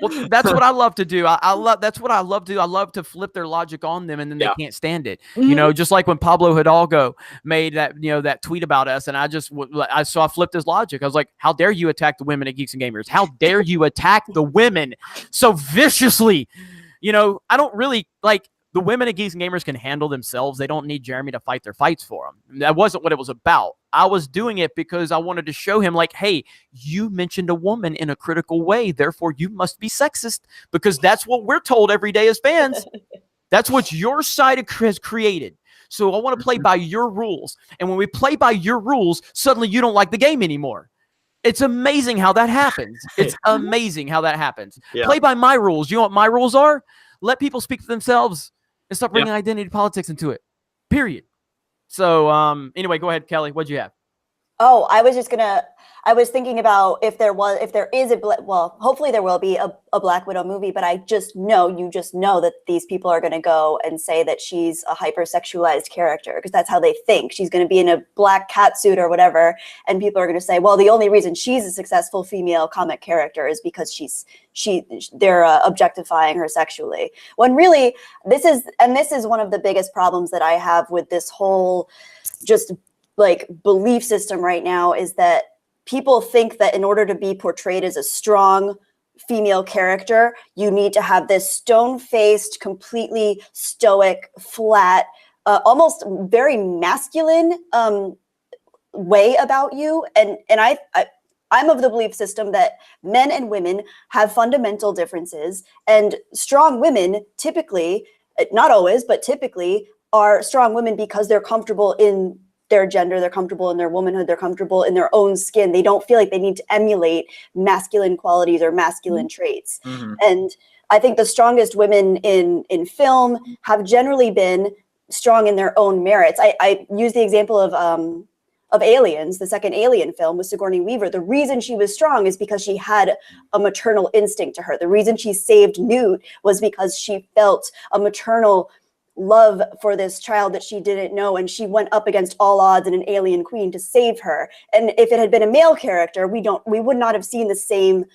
Well, that's what I love to do. That's what I love to do. I love to flip their logic on them, and then they can't stand it. Just like when Pablo Hidalgo made that tweet about us, and I flipped his logic. I was like, how dare you attack the women at Geeks and Gamers? How dare you attack the women so viciously? I don't really like. The women at Geeks and Gamers can handle themselves. They don't need Jeremy to fight their fights for them. That wasn't what it was about. I was doing it because I wanted to show him, like, hey, you mentioned a woman in a critical way. Therefore, you must be sexist, because that's what we're told every day as fans. That's what your side has created. So I want to play by your rules. And when we play by your rules, suddenly you don't like the game anymore. It's amazing how that happens. It's amazing how that happens. Yeah. Play by my rules. You know what my rules are? Let people speak for themselves. And stop bringing identity politics into it. Period. So anyway, go ahead, Kelly. What'd you have? Oh, I was thinking about if there is hopefully there will be a Black Widow movie, but you just know that these people are going to go and say that she's a hypersexualized character because that's how they think. She's going to be in a black cat suit or whatever, and people are going to say, well, the only reason she's a successful female comic character is because they're objectifying her sexually. When really this is one of the biggest problems that I have with this whole just belief system right now is that people think that in order to be portrayed as a strong female character, you need to have this stone-faced, completely stoic, flat, almost very masculine way about you. And I'm of the belief system that men and women have fundamental differences, and strong women typically, not always, but typically are strong women because they're comfortable in their gender, they're comfortable in their womanhood, they're comfortable in their own skin. They don't feel like they need to emulate masculine qualities or masculine traits. Mm-hmm. And I think the strongest women in film have generally been strong in their own merits. I use the example of of Aliens, the second Alien film with Sigourney Weaver, the reason she was strong is because she had a maternal instinct to her. The reason she saved Newt was because she felt a maternal love for this child that she didn't know, and she went up against all odds and an alien queen to save her. And if it had been a male character, we would not have seen the same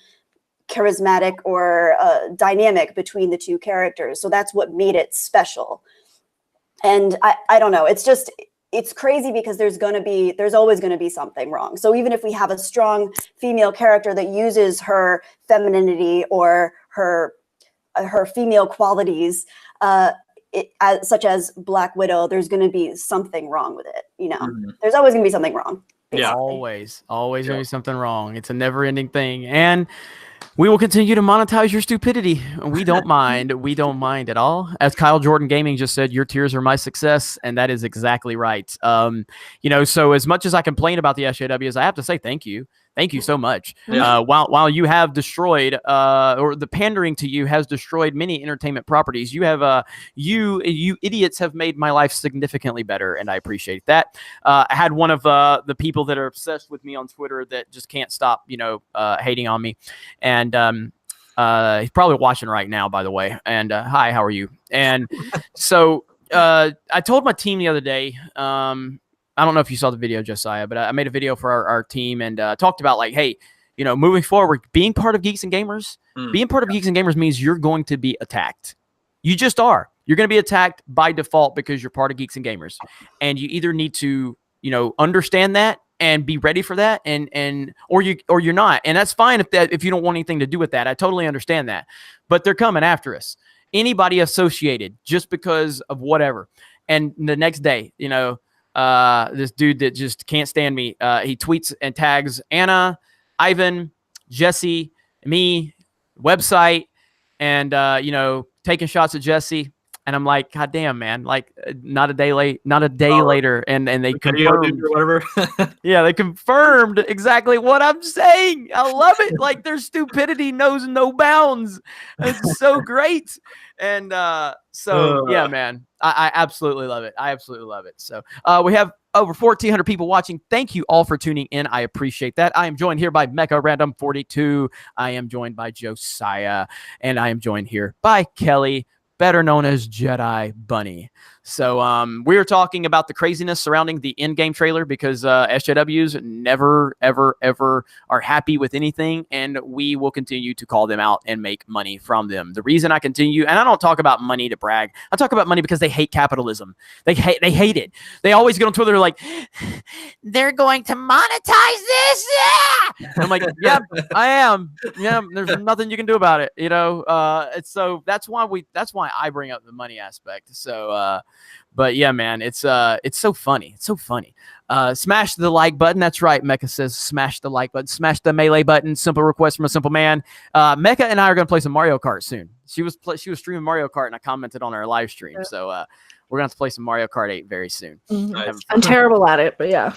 charismatic or dynamic between the two characters. So that's what made it special. And I don't know, it's crazy because there's always going to be something wrong. So even if we have a strong female character that uses her femininity or her female qualities, such as Black Widow, there's going to be something wrong with it. There's always going to be something wrong. Basically. Yeah, always going to be something wrong. It's a never-ending thing, and we will continue to monetize your stupidity. We don't mind. We don't mind at all. As Kyle Jordan Gaming just said, your tears are my success, and that is exactly right. So as much as I complain about the SJWs, I have to say thank you. Thank you so much. Yeah. While you have destroyed, or the pandering to you has destroyed many entertainment properties, you have, you idiots have made my life significantly better, and I appreciate that. I had one of the people that are obsessed with me on Twitter that just can't stop, hating on me, and he's probably watching right now, by the way. And hi, how are you? And so I told my team the other day. I don't know if you saw the video, Josiah, but I made a video for our team and talked about like, hey, moving forward, being part of Geeks and Gamers, being part of Geeks and Gamers means you're going to be attacked. You just are. You're going to be attacked by default because you're part of Geeks and Gamers, and you either need to, understand that and be ready for that, or you're not, and that's fine if you don't want anything to do with that. I totally understand that, but they're coming after us. Anybody associated just because of whatever, and the next day, this dude that just can't stand me. He tweets and tags Anna, Ivan, Jesse, me, website, and taking shots at Jesse. And I'm like, God damn, man! Like, not a day later, and they confirmed, whatever. Yeah, they confirmed exactly what I'm saying. I love it. Like, their stupidity knows no bounds. It's so great. And yeah, man, I absolutely love it. I absolutely love it. So we have over 1,400 people watching. Thank you all for tuning in. I appreciate that. I am joined here by Mecha Random 42. I am joined by Josiah, and I am joined here by Kelly, better known as Jedi Bunny. So we were talking about the craziness surrounding the Endgame trailer because SJWs never, ever, ever are happy with anything, and we will continue to call them out and make money from them. The reason I continue, and I don't talk about money to brag, I talk about money because they hate capitalism. They hate it. They always get on Twitter like, they're going to monetize this. I'm like, yeah, I am. Yeah, there's nothing you can do about it. So that's why I bring up the money aspect. So but yeah, man, it's so funny. It's so funny. Smash the like button. That's right. Mecha says smash the like button. Smash the melee button. Simple request from a simple man. Mecha and I are going to play some Mario Kart soon. She was streaming Mario Kart, and I commented on our live stream. So we're going to have to play some Mario Kart 8 very soon. Nice. I'm terrible at it, but yeah.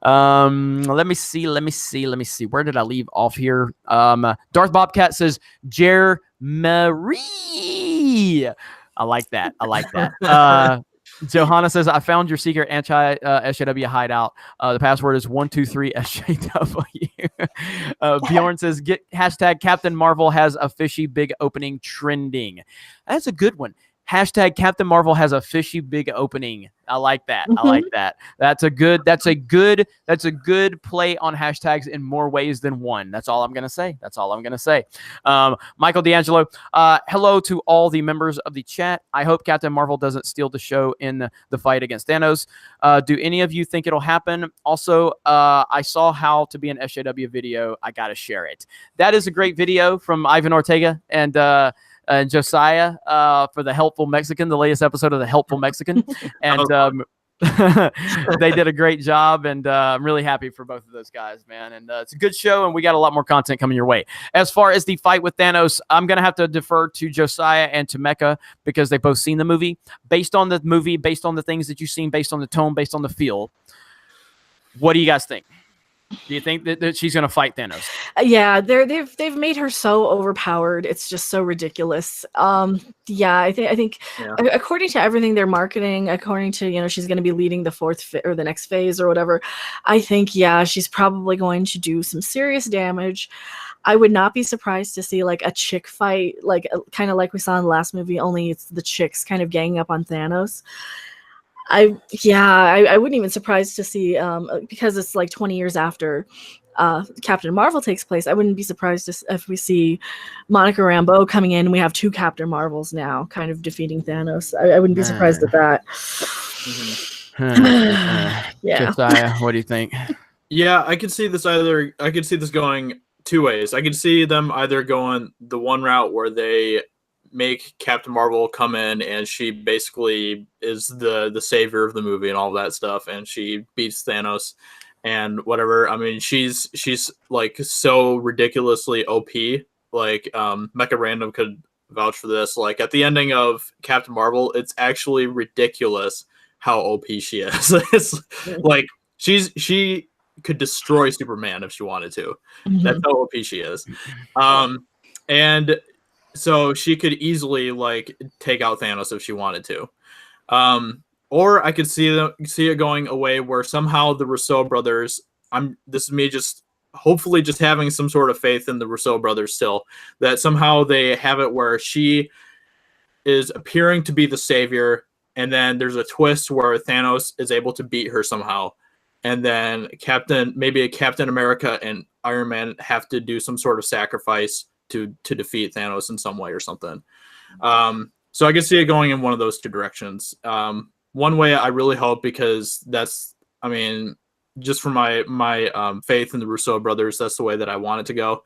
Let me see. Where did I leave off here? Darth Bobcat says Jer Marie. I like that. Johanna says, I found your secret anti-SJW hideout. The password is 123 SJW. Bjorn says, get hashtag Captain Marvel has a fishy big opening trending. That's a good one. Hashtag Captain Marvel has a fishy big opening. I like that. I like that. That's a good play on hashtags in more ways than one. That's all I'm going to say. Michael D'Angelo, hello to all the members of the chat. I hope Captain Marvel doesn't steal the show in the fight against Thanos. Do any of you think it'll happen? Also, I saw how to be an SJW video. I got to share it. That is a great video from Ivan Ortega and Josiah for The Helpful Mexican, the latest episode of The Helpful Mexican. And they did a great job, and I'm really happy for both of those guys, man. And it's a good show, and we got a lot more content coming your way. As far as the fight with Thanos, I'm going to have to defer to Josiah and to Mecha because they've both seen the movie. Based on the movie, based on the things that you've seen, based on the tone, based on the feel, what do you guys think? Do you think that she's going to fight Thanos? Yeah, they've made her so overpowered. It's just so ridiculous. Yeah, I think according to everything they're marketing, according to she's going to be leading the or the next phase or whatever. I think she's probably going to do some serious damage. I would not be surprised to see like a chick fight, like kind of like we saw in the last movie. Only it's the chicks kind of ganging up on Thanos. I wouldn't even surprised to see because it's like 20 years after Captain Marvel takes place. I wouldn't be surprised if we see Monica Rambeau coming in. We have 2 Captain Marvels now, kind of defeating Thanos. I wouldn't be surprised at that. Yeah, Josiah, what do you think? Yeah, I could see this going 2 ways. I could see them either going the one route where they make Captain Marvel come in and she basically is the savior of the movie and all that stuff, and she beats Thanos and whatever. I mean, she's like so ridiculously OP. Like Mecha Random could vouch for this. Like at the ending of Captain Marvel, it's actually ridiculous how OP she is. It's like she could destroy Superman if she wanted to. That's how OP she is. And so she could easily like take out Thanos if she wanted to. Or I could see it going away where somehow the Russo brothers, this is me just hopefully just having some sort of faith in the Russo brothers still, that somehow they have it where she is appearing to be the savior, and then there's a twist where Thanos is able to beat her somehow. And then maybe a Captain America and Iron Man have to do some sort of sacrifice to defeat Thanos in some way or something. So I can see it going in one of those 2 directions. One way I really hope, because that's, I mean, just for my faith in the Russo brothers, that's the way that I want it to go.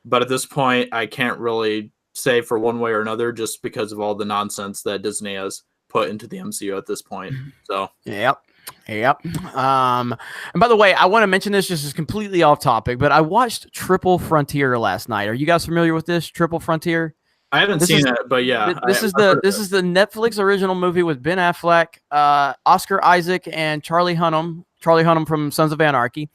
But at this point, I can't really say for one way or another, just because of all the nonsense that Disney has put into the MCU at this point. So Yep. And by the way, I want to mention this just as completely off topic, but I watched Triple Frontier last night. Are you guys familiar with this Triple Frontier? I haven't seen it, but yeah. This is the Netflix original movie with Ben Affleck, Oscar Isaac, and Charlie Hunnam. Charlie Hunnam from Sons of Anarchy.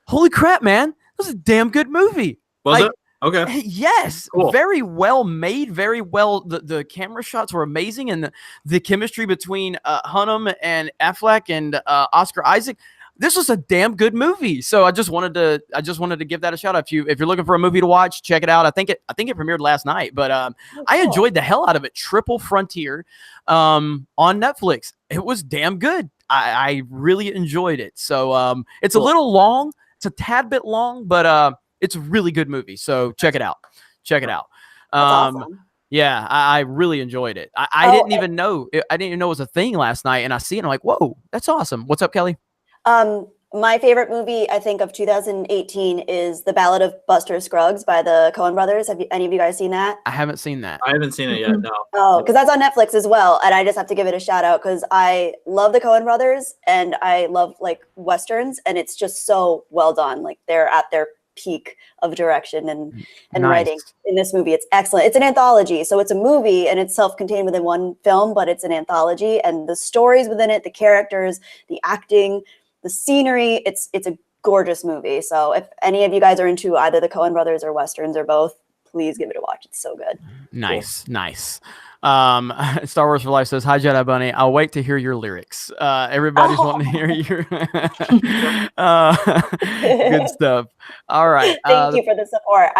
Holy crap, man! This is a damn good movie. Was it? Okay. Yes. Cool. Very well made. Very well. The camera shots were amazing, and the chemistry between Hunnam and Affleck and Oscar Isaac. This was a damn good movie. So I just wanted to give that a shout out. If you're looking for a movie to watch, check it out. I think it premiered last night, but I enjoyed the hell out of it. Triple Frontier on Netflix. It was damn good. I really enjoyed it. So it's a little long. It's a tad bit long, but it's a really good movie. So check it out. Check it out. That's awesome. Yeah, I really enjoyed it. I didn't even know it was a thing last night, and I see it. And I'm like, whoa, that's awesome. What's up, Kelly? My favorite movie, I think, of 2018 is The Ballad of Buster Scruggs by the Coen brothers. Have any of you guys seen that? I haven't seen that. I haven't seen it yet, no. Oh, because that's on Netflix as well. And I just have to give it a shout out because I love the Coen brothers and I love like Westerns, and it's just so well done. Like they're at their peak of direction and Nice. writing in this movie. It's excellent. It's an anthology. So it's a movie and it's self-contained within one film, but it's an anthology, and the stories within it, the characters, the acting, the scenery, it's a gorgeous movie. So if any of you guys are into either the Coen brothers or Westerns or both, please give it a watch. It's so good. Nice. Star Wars for Life says, "Hi Jedi Bunny. I'll wait to hear your lyrics." Everybody's wanting to hear your good stuff. All right. Thank you for the support.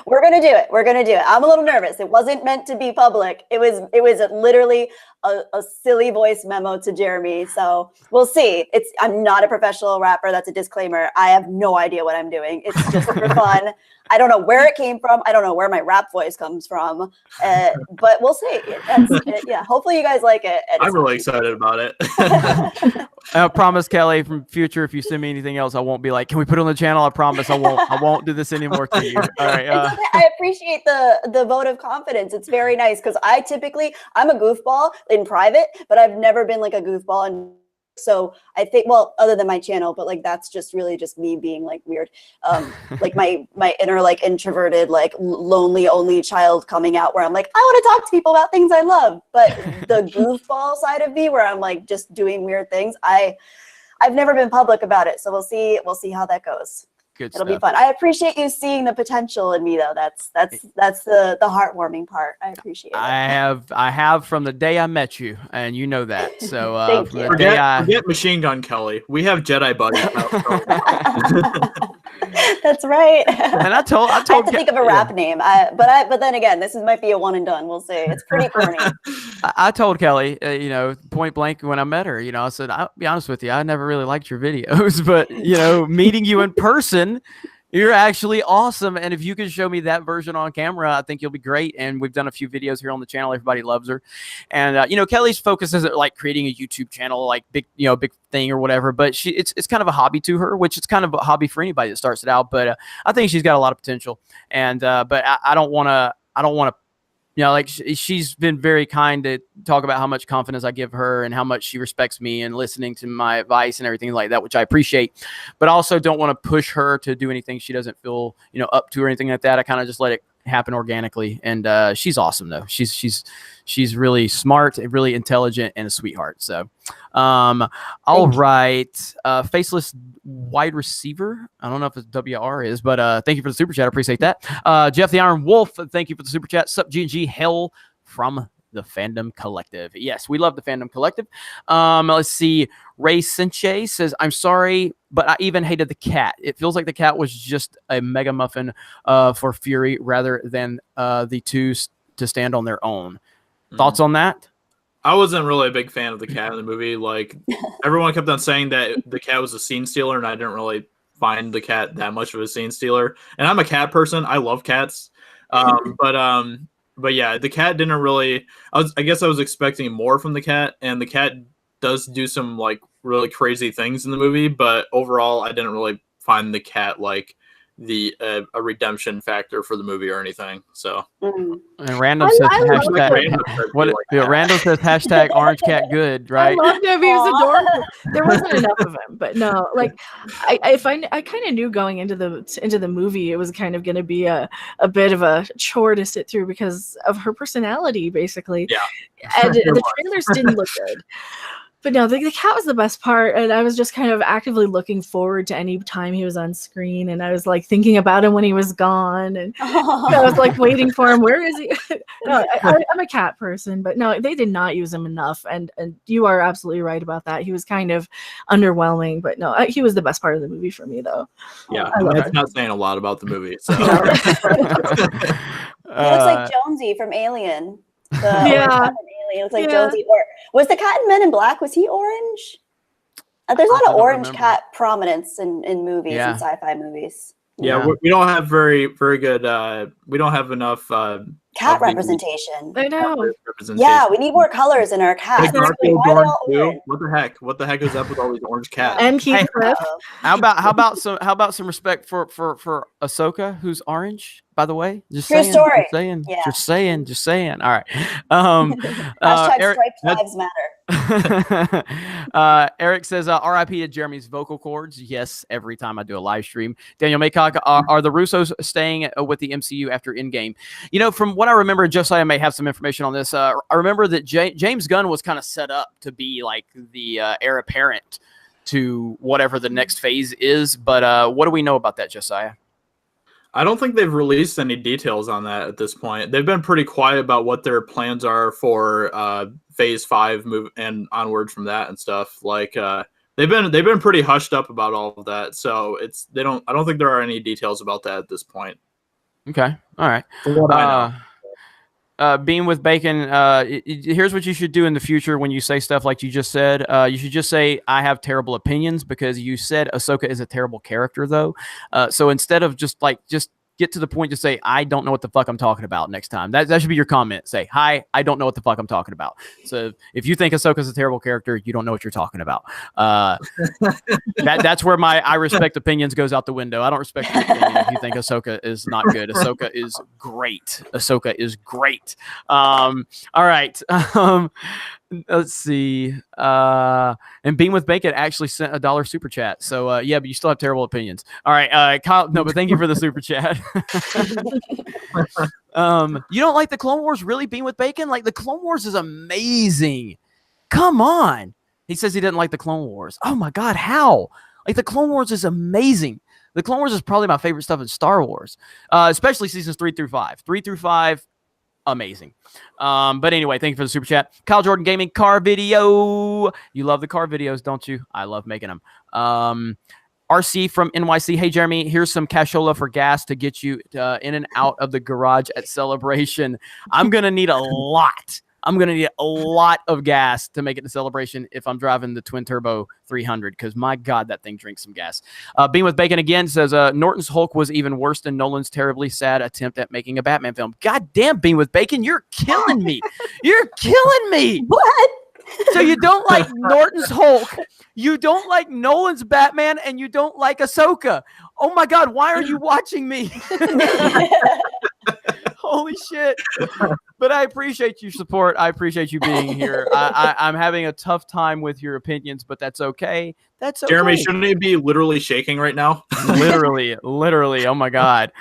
We're gonna do it. We're gonna do it. I'm a little nervous. It wasn't meant to be public. It was literally a silly voice memo to Jeremy. So we'll see. I'm not a professional rapper. That's a disclaimer. I have no idea what I'm doing. It's just for fun. I don't know where it came from. I don't know where my rap voice comes from. But we'll see. Yeah. Hopefully you guys like it. I'm really excited about it. I promise, Kelly, from future, if you send me anything else, I won't be like, "Can we put it on the channel?" I promise I won't do this anymore to you. All right. I appreciate the vote of confidence. It's very nice because I'm a goofball in private, but I've never been like a goofball. And so I think, well, other than my channel, but like that's just really just me being like weird, like my inner like introverted like lonely only child coming out, where I'm like, I want to talk to people about things I love, but the goofball side of me where I'm like just doing weird things, I've never been public about it, so we'll see how that goes. Good It'll stuff. be fun. I appreciate you seeing the potential in me, though. That's the heartwarming part. I appreciate it. I have from the day I met you, and you know that. So Thank from you. the day Forget Machine Gun Kelly. We have Jedi buddies. That's right. And I told I have to think of a rap name. But then again, this might be a one and done. We'll see. It's pretty corny. I told Kelly, point blank when I met her, I said, I'll be honest with you, I never really liked your videos, but meeting you in person, you're actually awesome. And if you can show me that version on camera, I think you'll be great. And we've done a few videos here on the channel. Everybody loves her. And, Kelly's focus isn't like creating a YouTube channel, like big thing or whatever, but it's kind of a hobby to her, which it's kind of a hobby for anybody that starts it out. But I think she's got a lot of potential. And, but I don't want to, she's been very kind to talk about how much confidence I give her and how much she respects me and listening to my advice and everything like that, which I appreciate. But I also don't want to push her to do anything she doesn't feel, up to or anything like that. I kind of just let it happen organically. And she's awesome though. She's really smart, really intelligent, and a sweetheart. So, all right. Faceless wide receiver. I don't know if it's WR is, but thank you for the super chat. I appreciate that. Jeff the Iron Wolf, thank you for the super chat. Sup G&G Hell from the Fandom Collective. Yes, we love the Fandom Collective. Let's see. Ray Sinche says, I'm sorry, but I even hated the cat. It feels like the cat was just a mega muffin for Fury rather than the two to stand on their own. Thoughts on that? I wasn't really a big fan of the cat in the movie. Like, everyone kept on saying that the cat was a scene stealer, and I didn't really find the cat that much of a scene stealer. And I'm a cat person. I love cats. But yeah, the cat didn't really. I guess I was expecting more from the cat, and the cat does do some like really crazy things in the movie. But overall, I didn't really find the cat like a redemption factor for the movie or anything. So and Random says Random says hashtag orange cat good, right? I loved him. He was adorable. There wasn't enough of him, but no, like I kind of knew going into the movie it was kind of going to be a bit of a chore to sit through because of her personality, basically. Yeah, and the trailers didn't look good. But no, the cat was the best part, and I was just kind of actively looking forward to any time he was on screen, and I was like thinking about him when he was gone, and I was like waiting for him. Where is he? No, I'm a cat person, but no, they did not use him enough, and you are absolutely right about that. He was kind of underwhelming, but no, he was the best part of the movie for me, though. Yeah, that's not saying a lot about the movie. So. He looks like Jonesy from Alien. Yeah. It looks like Jonesy. Or was the cat in Men in Black? Was he orange? There's a lot of orange cat prominence in movies and sci-fi movies. Yeah, we don't have very good. We don't have enough cat representation. I know. Yeah, we need more colors in our cats. What the heck? What the heck is up with all these orange cats? And Keith Cliff. How about some respect for Ahsoka, who's orange? By the way, True story. Just saying. All right. Hashtag striped lives matter. Eric says, RIP to Jeremy's vocal cords. Yes, every time I do a live stream. Daniel Maycock, are the Russos staying with the MCU after Endgame? From what I remember, Josiah may have some information on this. I remember that James Gunn was kind of set up to be like the heir apparent to whatever the next phase is. But what do we know about that, Josiah? I don't think they've released any details on that at this point. They've been pretty quiet about what their plans are for Phase 5 move and onwards from that and stuff. Like they've been pretty hushed up about all of that. So I don't think there are any details about that at this point. Okay. All right. From what I know. Being with Bacon, here's what you should do in the future when you say stuff like you just said. You should just say, I have terrible opinions, because you said Ahsoka is a terrible character, though. So instead of just get to the point to say, I don't know what the fuck I'm talking about next time. That should be your comment. Say, hi, I don't know what the fuck I'm talking about. So if you think Ahsoka's a terrible character, you don't know what you're talking about. That's where my I respect opinions goes out the window. I don't respect your opinion if you think Ahsoka is not good. Ahsoka is great. All right. Let's see. And Beam with Bacon actually sent $1 super chat. So yeah, but you still have terrible opinions. All right, Kyle. No, but thank you for the super chat. You don't like the Clone Wars, really? Beam with Bacon? Like, the Clone Wars is amazing. Come on. He says he didn't like the Clone Wars. Oh my God, how? Like the Clone Wars is amazing. The Clone Wars is probably my favorite stuff in Star Wars, especially seasons 3 through 5. 3 through 5, amazing. But anyway, thank you for the super chat. Kyle Jordan Gaming car video. You love the car videos, don't you? I love making them. RC from NYC. Hey, Jeremy, here's some cashola for gas to get you in and out of the garage at Celebration. I'm going to need a lot. I'm going to need a lot of gas to make it to Celebration if I'm driving the twin turbo 300, because my God, that thing drinks some gas. Being with Bacon again says Norton's Hulk was even worse than Nolan's terribly sad attempt at making a Batman film. God damn, Being with Bacon, you're killing me. You're killing me. What? So you don't like Norton's Hulk, you don't like Nolan's Batman, and you don't like Ahsoka. Oh my God, why are you watching me? Holy shit. But I appreciate your support. I appreciate you being here. I'm having a tough time with your opinions, but that's okay. That's okay. Jeremy, shouldn't he be literally shaking right now? literally. Oh my God.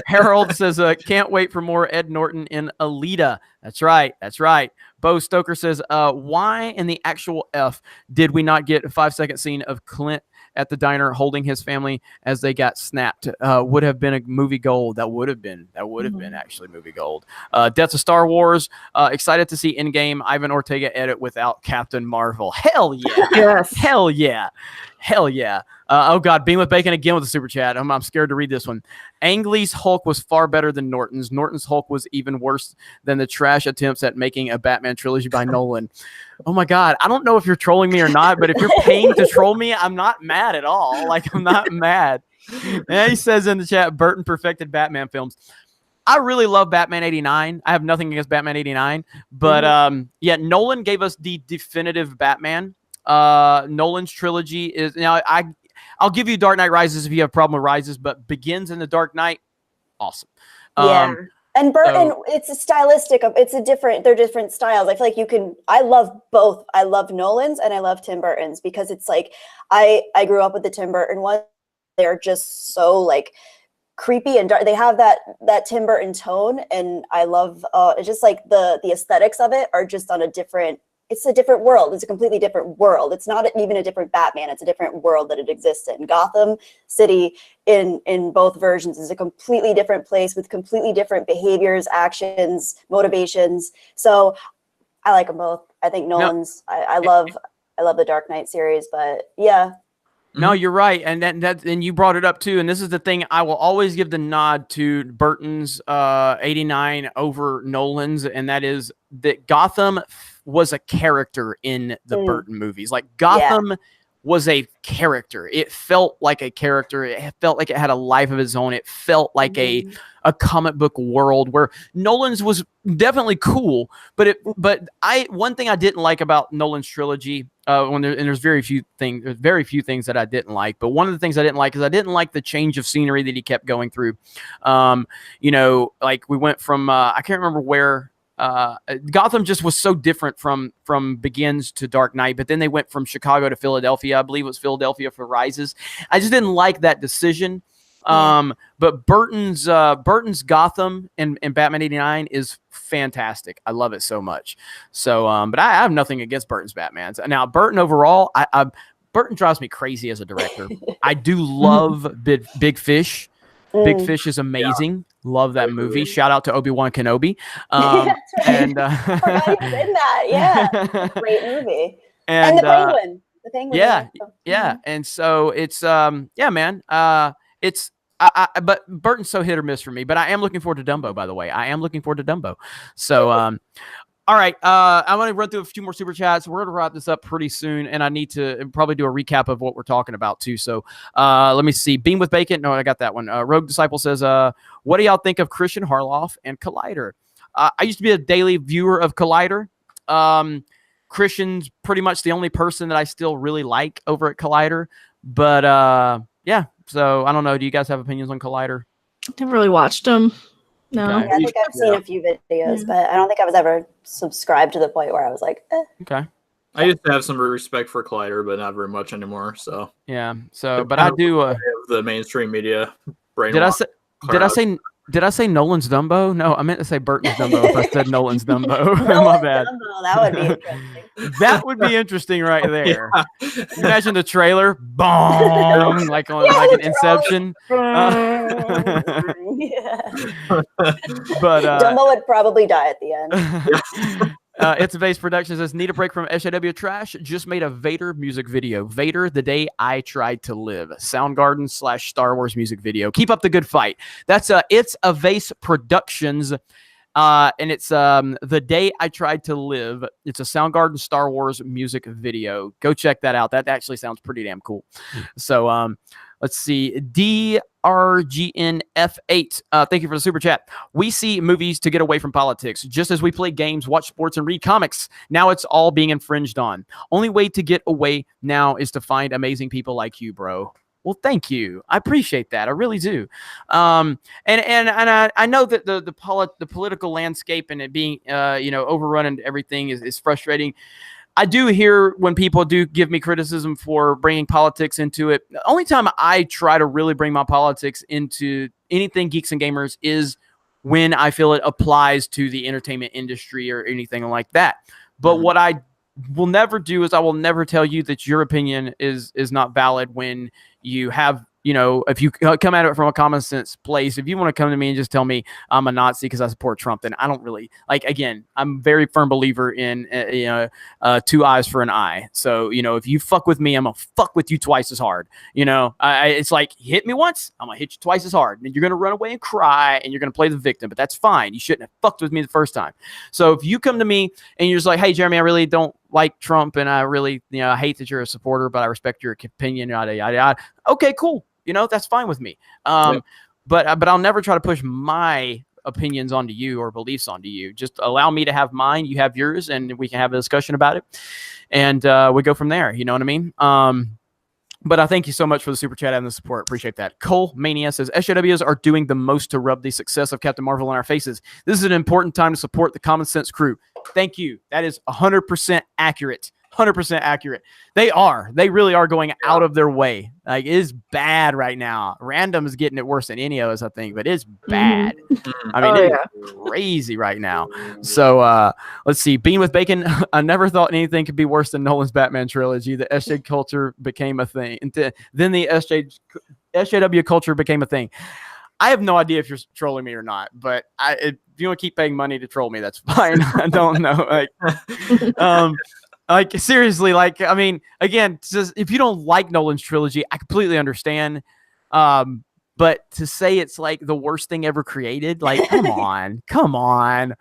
Harold says, can't wait for more Ed Norton in Alita. That's right. Bo Stoker says, why in the actual F did we not get a 5-second scene of Clint at the diner holding his family as they got snapped? Would have been a movie gold. That would have been actually movie gold. Deaths of Star Wars. Excited to see Endgame Ivan Ortega edit without Captain Marvel. Hell yeah. Yes. Hell yeah. Oh God, Being with Bacon again with the super chat. I'm scared to read this one. Ang Lee's Hulk was far better than Norton's. Norton's Hulk was even worse than the trash attempts at making a Batman trilogy by Nolan. Oh my God, I don't know if you're trolling me or not, but if you're paying to troll me, I'm not mad at all. Like, I'm not mad. And he says in the chat, Burton perfected Batman films. I really love Batman 89. I have nothing against Batman 89, but yeah, Nolan gave us the definitive Batman. Nolan's trilogy is now. I'll give you Dark Knight Rises if you have a problem with Rises, but Begins in the Dark Knight, awesome. Yeah. And Burton, it's a stylistic of they're different styles. I feel like I love both. I love Nolan's and I love Tim Burton's, because it's like I grew up with the Tim Burton one. They're just so like creepy and dark. They have that Tim Burton tone, and I love it's just like the aesthetics of it are just on a different. It's a different world. It's a completely different world. It's not even a different Batman. It's a different world that it exists in. Gotham City in both versions is a completely different place with completely different behaviors, actions, motivations. So I like them both. I think Nolan's. I love the Dark Knight series, but yeah. No, you're right, and and you brought it up too. And this is the thing: I will always give the nod to Burton's 89 over Nolan's, and that is that Gotham was a character in the Burton movies. Like Gotham was a character. It felt like a character. It felt like it had a life of its own. It felt like a comic book world, where Nolan's was definitely cool. But one thing I didn't like about Nolan's trilogy, there's very few things that I didn't like. But one of the things I didn't like is I didn't like the change of scenery that he kept going through. Like we went from I can't remember where. Gotham just was so different from Begins to Dark Knight, but then they went from Chicago to Philadelphia. I believe it was Philadelphia for Rises. I just didn't like that decision. But Burton's Gotham and Batman 89 is fantastic. I love it so much. So, but I have nothing against Burton's Batmans. Now, Burton overall, Burton drives me crazy as a director. I do love Big Fish. Big Fish is amazing. Love that movie. Shout out to Obi-Wan Kenobi. That's right. And forgot he was in that. Yeah, great movie. And the Penguin. The Penguin. Yeah. And so it's man. It's but Burton's so hit or miss for me. But I am looking forward to Dumbo. By the way, I am looking forward to Dumbo. So all right, I'm going to run through a few more super chats. We're going to wrap this up pretty soon, and I need to probably do a recap of what we're talking about, too. So let me see. Beam with Bacon. No, I got that one. Rogue Disciple says, what do y'all think of Christian Harloff and Collider? I used to be a daily viewer of Collider. Christian's pretty much the only person that I still really like over at Collider. But, yeah, so I don't know. Do you guys have opinions on Collider? Never really watched them. No. Okay. Yeah, I think I've seen a few videos, but I don't think I was ever subscribed to the point where I was like, Okay. I used to have some respect for Collider, but not very much anymore. So yeah. So, but I do the mainstream media. Did I say Did I say Nolan's Dumbo? No, I meant to say Burton's Dumbo if I said Nolan's Dumbo. My bad. Dumbo, that would be interesting. That would be interesting right there. Imagine the trailer, boom, like on like an Inception. Yeah. But Dumbo would probably die at the end. It's a Base Productions says, need a break from SJW trash. Just made a Vader music video. Vader, the day I tried to live. Soundgarden / Star Wars music video. Keep up the good fight. That's It's a Vase Productions. And it's the day I tried to live. It's a Soundgarden Star Wars music video. Go check that out. That actually sounds pretty damn cool. So let's see. DRGNF8. Thank you for the super chat. We see movies to get away from politics, just as we play games, watch sports, and read comics. Now it's all being infringed on. Only way to get away now is to find amazing people like you, bro. Well, thank you. I appreciate that. I really do. And I know that the political landscape and it being overrun and everything is frustrating. I do hear when people do give me criticism for bringing politics into it. The only time I try to really bring my politics into anything Geeks and Gamers is when I feel it applies to the entertainment industry or anything like that. But what I will never do is I will never tell you that your opinion is not valid when you have, if you come at it from a common sense place. If you want to come to me and just tell me I'm a Nazi because I support Trump, then I don't really again, I'm a very firm believer in, 2 eyes for an eye. So, if you fuck with me, I'm going to fuck with you twice as hard. It's like, hit me once, I'm going to hit you twice as hard. And you're going to run away and cry and you're going to play the victim, but that's fine. You shouldn't have fucked with me the first time. So if you come to me and you're just like, hey, Jeremy, I really don't like Trump and I really, I hate that you're a supporter, but I respect your opinion, yada, yada, yada. Okay, cool. That's fine with me. But I'll never try to push my opinions onto you or beliefs onto you. Just allow me to have mine, you have yours, and we can have a discussion about it. And we go from there. You know what I mean? But I thank you so much for the super chat and the support. Appreciate that. Cole Mania says, SJWs are doing the most to rub the success of Captain Marvel in our faces. This is an important time to support the Common Sense crew. Thank you. That is 100% accurate. 100% accurate. They really are going out of their way. Like, it is bad right now. Random is getting it worse than any of us, I think, but it's bad. I mean, it's crazy right now. So let's see. Bean with Bacon. I never thought anything could be worse than Nolan's Batman trilogy. The SJ culture became a thing. Then the SJW culture became a thing. I have no idea if you're trolling me or not, but if you want to keep paying money to troll me, that's fine. I don't know. Seriously, again, just, if you don't like Nolan's trilogy, I completely understand. But to say it's like the worst thing ever created, come on.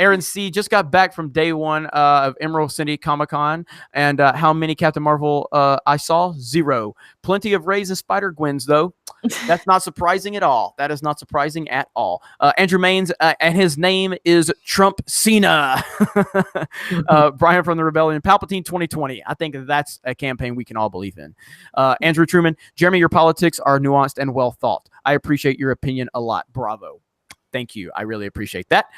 Aaron C. just got back from day one of Emerald City Comic-Con, and how many Captain Marvel I saw? 0. Plenty of Rays and Spider-Gwens, though. That's not surprising at all. That is not surprising at all. Andrew Maines, and his name is Trump Cena. Brian from the Rebellion, Palpatine 2020. I think that's a campaign we can all believe in. Andrew Truman, Jeremy, your politics are nuanced and well thought. I appreciate your opinion a lot. Bravo. Thank you. I really appreciate that.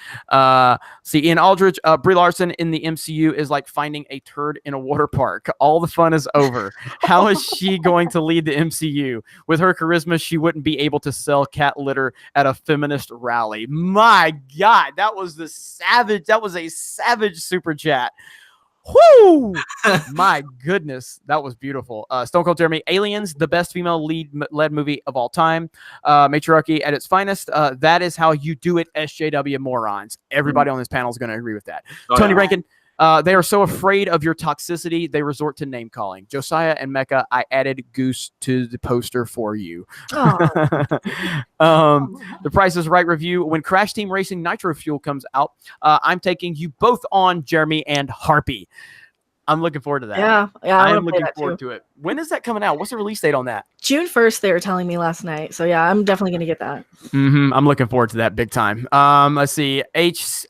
Ian Aldridge, Brie Larson in the MCU is like finding a turd in a water park. All the fun is over. How is she going to lead the MCU? With her charisma, she wouldn't be able to sell cat litter at a feminist rally. My God, that was a savage super chat. Whoo! My goodness, that was beautiful. Stone Cold Jeremy, Aliens, the best female led movie of all time. Matriarchy at its finest. That is how you do it, SJW morons. Everybody on this panel is going to agree with that. Tony Rankin, they are so afraid of your toxicity, they resort to name calling. Josiah and Mecca, I added Goose to the poster for you. The Price is Right review. When Crash Team Racing Nitro Fuel comes out, I'm taking you both on, Jeremy and Harpy. I'm looking forward to that. Yeah, I'm looking forward to it. When is that coming out? What's the release date on that? June 1st, they were telling me last night. So yeah, I'm definitely going to get that. I'm looking forward to that big time. Let's see. HCF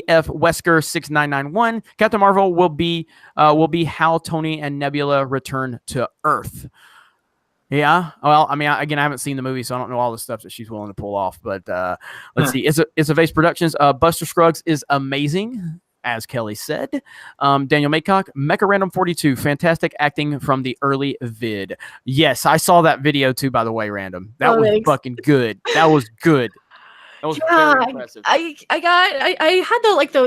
Wesker 6991. Captain Marvel will be how Tony and Nebula return to Earth. Yeah. Well, I mean, again, I haven't seen the movie, so I don't know all the stuff that she's willing to pull off. But let's see. It's a Vase Productions. Buster Scruggs is amazing. as Kelly said. Daniel Maycock, Mecha Random 42, fantastic acting from the early vid. Yes, I saw that video too, by the way, Random. That was fucking good. That was good. That was very impressive. I had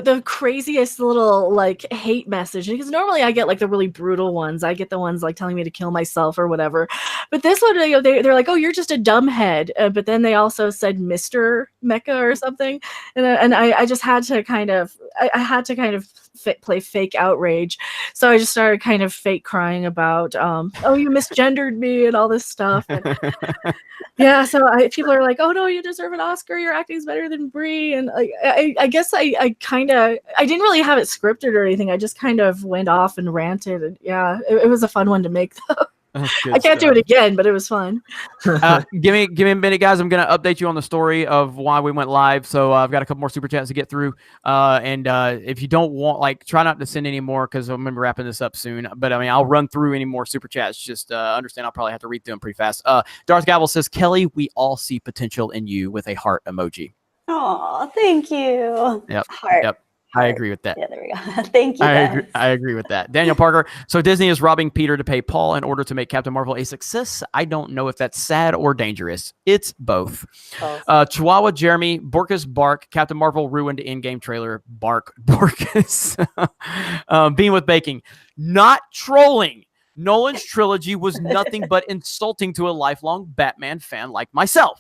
the craziest little like hate message, because normally I get like the really brutal ones. I get the ones like telling me to kill myself or whatever. But this one, they're like, "Oh, you're just a dumbhead." But then they also said Mr. Mecha or something, and I just had to kind of play fake outrage. So I just started kind of fake crying about, "Oh, you misgendered me" and all this stuff. And yeah, so people are like, "Oh no, you deserve an Oscar. Your acting's better than Brie." And I guess I didn't really have it scripted or anything. I just kind of went off and ranted. And yeah, it was a fun one to make though. I can't do it again, but it was fun. Give me a minute, guys. I'm going to update you on the story of why we went live. So I've got a couple more super chats to get through. And if you don't want, try not to send any more, because I'm going to be wrapping this up soon. But I mean, I'll run through any more super chats. Just understand I'll probably have to read through them pretty fast. Darth Gavel says, Kelly, we all see potential in you, with a heart emoji. Oh, thank you. Yep. Heart. Yep. I agree with that. Yeah, there we go. Thank you. I agree with that. Daniel Parker. So Disney is robbing Peter to pay Paul in order to make Captain Marvel a success. I don't know if that's sad or dangerous. It's both. Chihuahua Jeremy, Borkus Bark, Captain Marvel ruined in-game trailer. Borkus. Being with baking. Not trolling. Nolan's trilogy was nothing but insulting to a lifelong Batman fan like myself.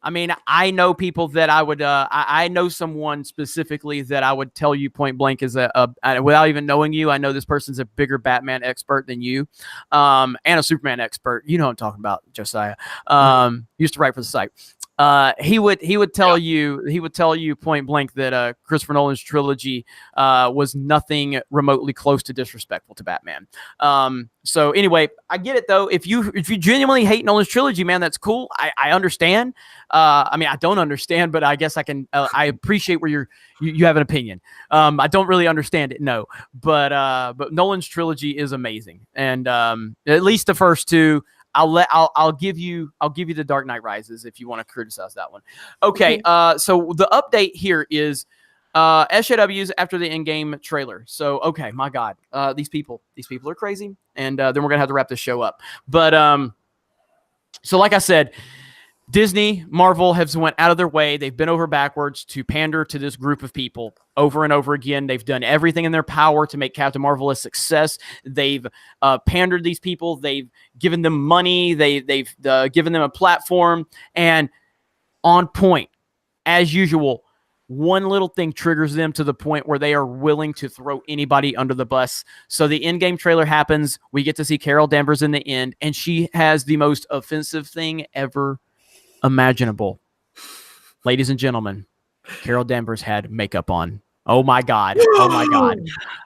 I mean, I know people that I would, I know someone specifically that I would tell you point blank is without even knowing you, I know this person's a bigger Batman expert than you, and a Superman expert. You know what I'm talking about, Josiah. Used to write for the site. He would tell you point blank that Christopher Nolan's trilogy was nothing remotely close to disrespectful to Batman. So anyway, I get it though. If you genuinely hate Nolan's trilogy, man, that's cool. I understand. I mean, I don't understand, but I guess I can. I appreciate where you have an opinion. I don't really understand it, no, but Nolan's trilogy is amazing, and at least the first two. I'll give you the Dark Knight Rises if you want to criticize that one. Okay. So the update here is SJWs after the Endgame trailer. So okay, my God, these people are crazy, and then we're gonna have to wrap this show up. But so like I said, Disney, Marvel have went out of their way. They've been over backwards to pander to this group of people over and over again. They've done everything in their power to make Captain Marvel a success. They've pandered these people. They've given them money. They've given them a platform. And on point, as usual, one little thing triggers them to the point where they are willing to throw anybody under the bus. So the Endgame trailer happens. We get to see Carol Danvers in the end, and she has the most offensive thing ever imaginable. Ladies and gentlemen, Carol Danvers had makeup on. Oh my God. Oh my God.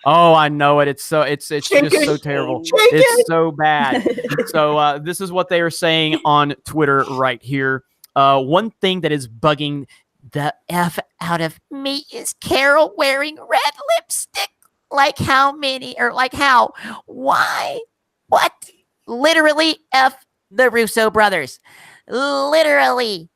Oh, I know it. It's just so terrible. It's so bad. So this is what they are saying on Twitter right here. One thing that is bugging the F out of me is Carol wearing red lipstick. Like how many, or like how? Why? What? Literally F the Russo brothers. Literally.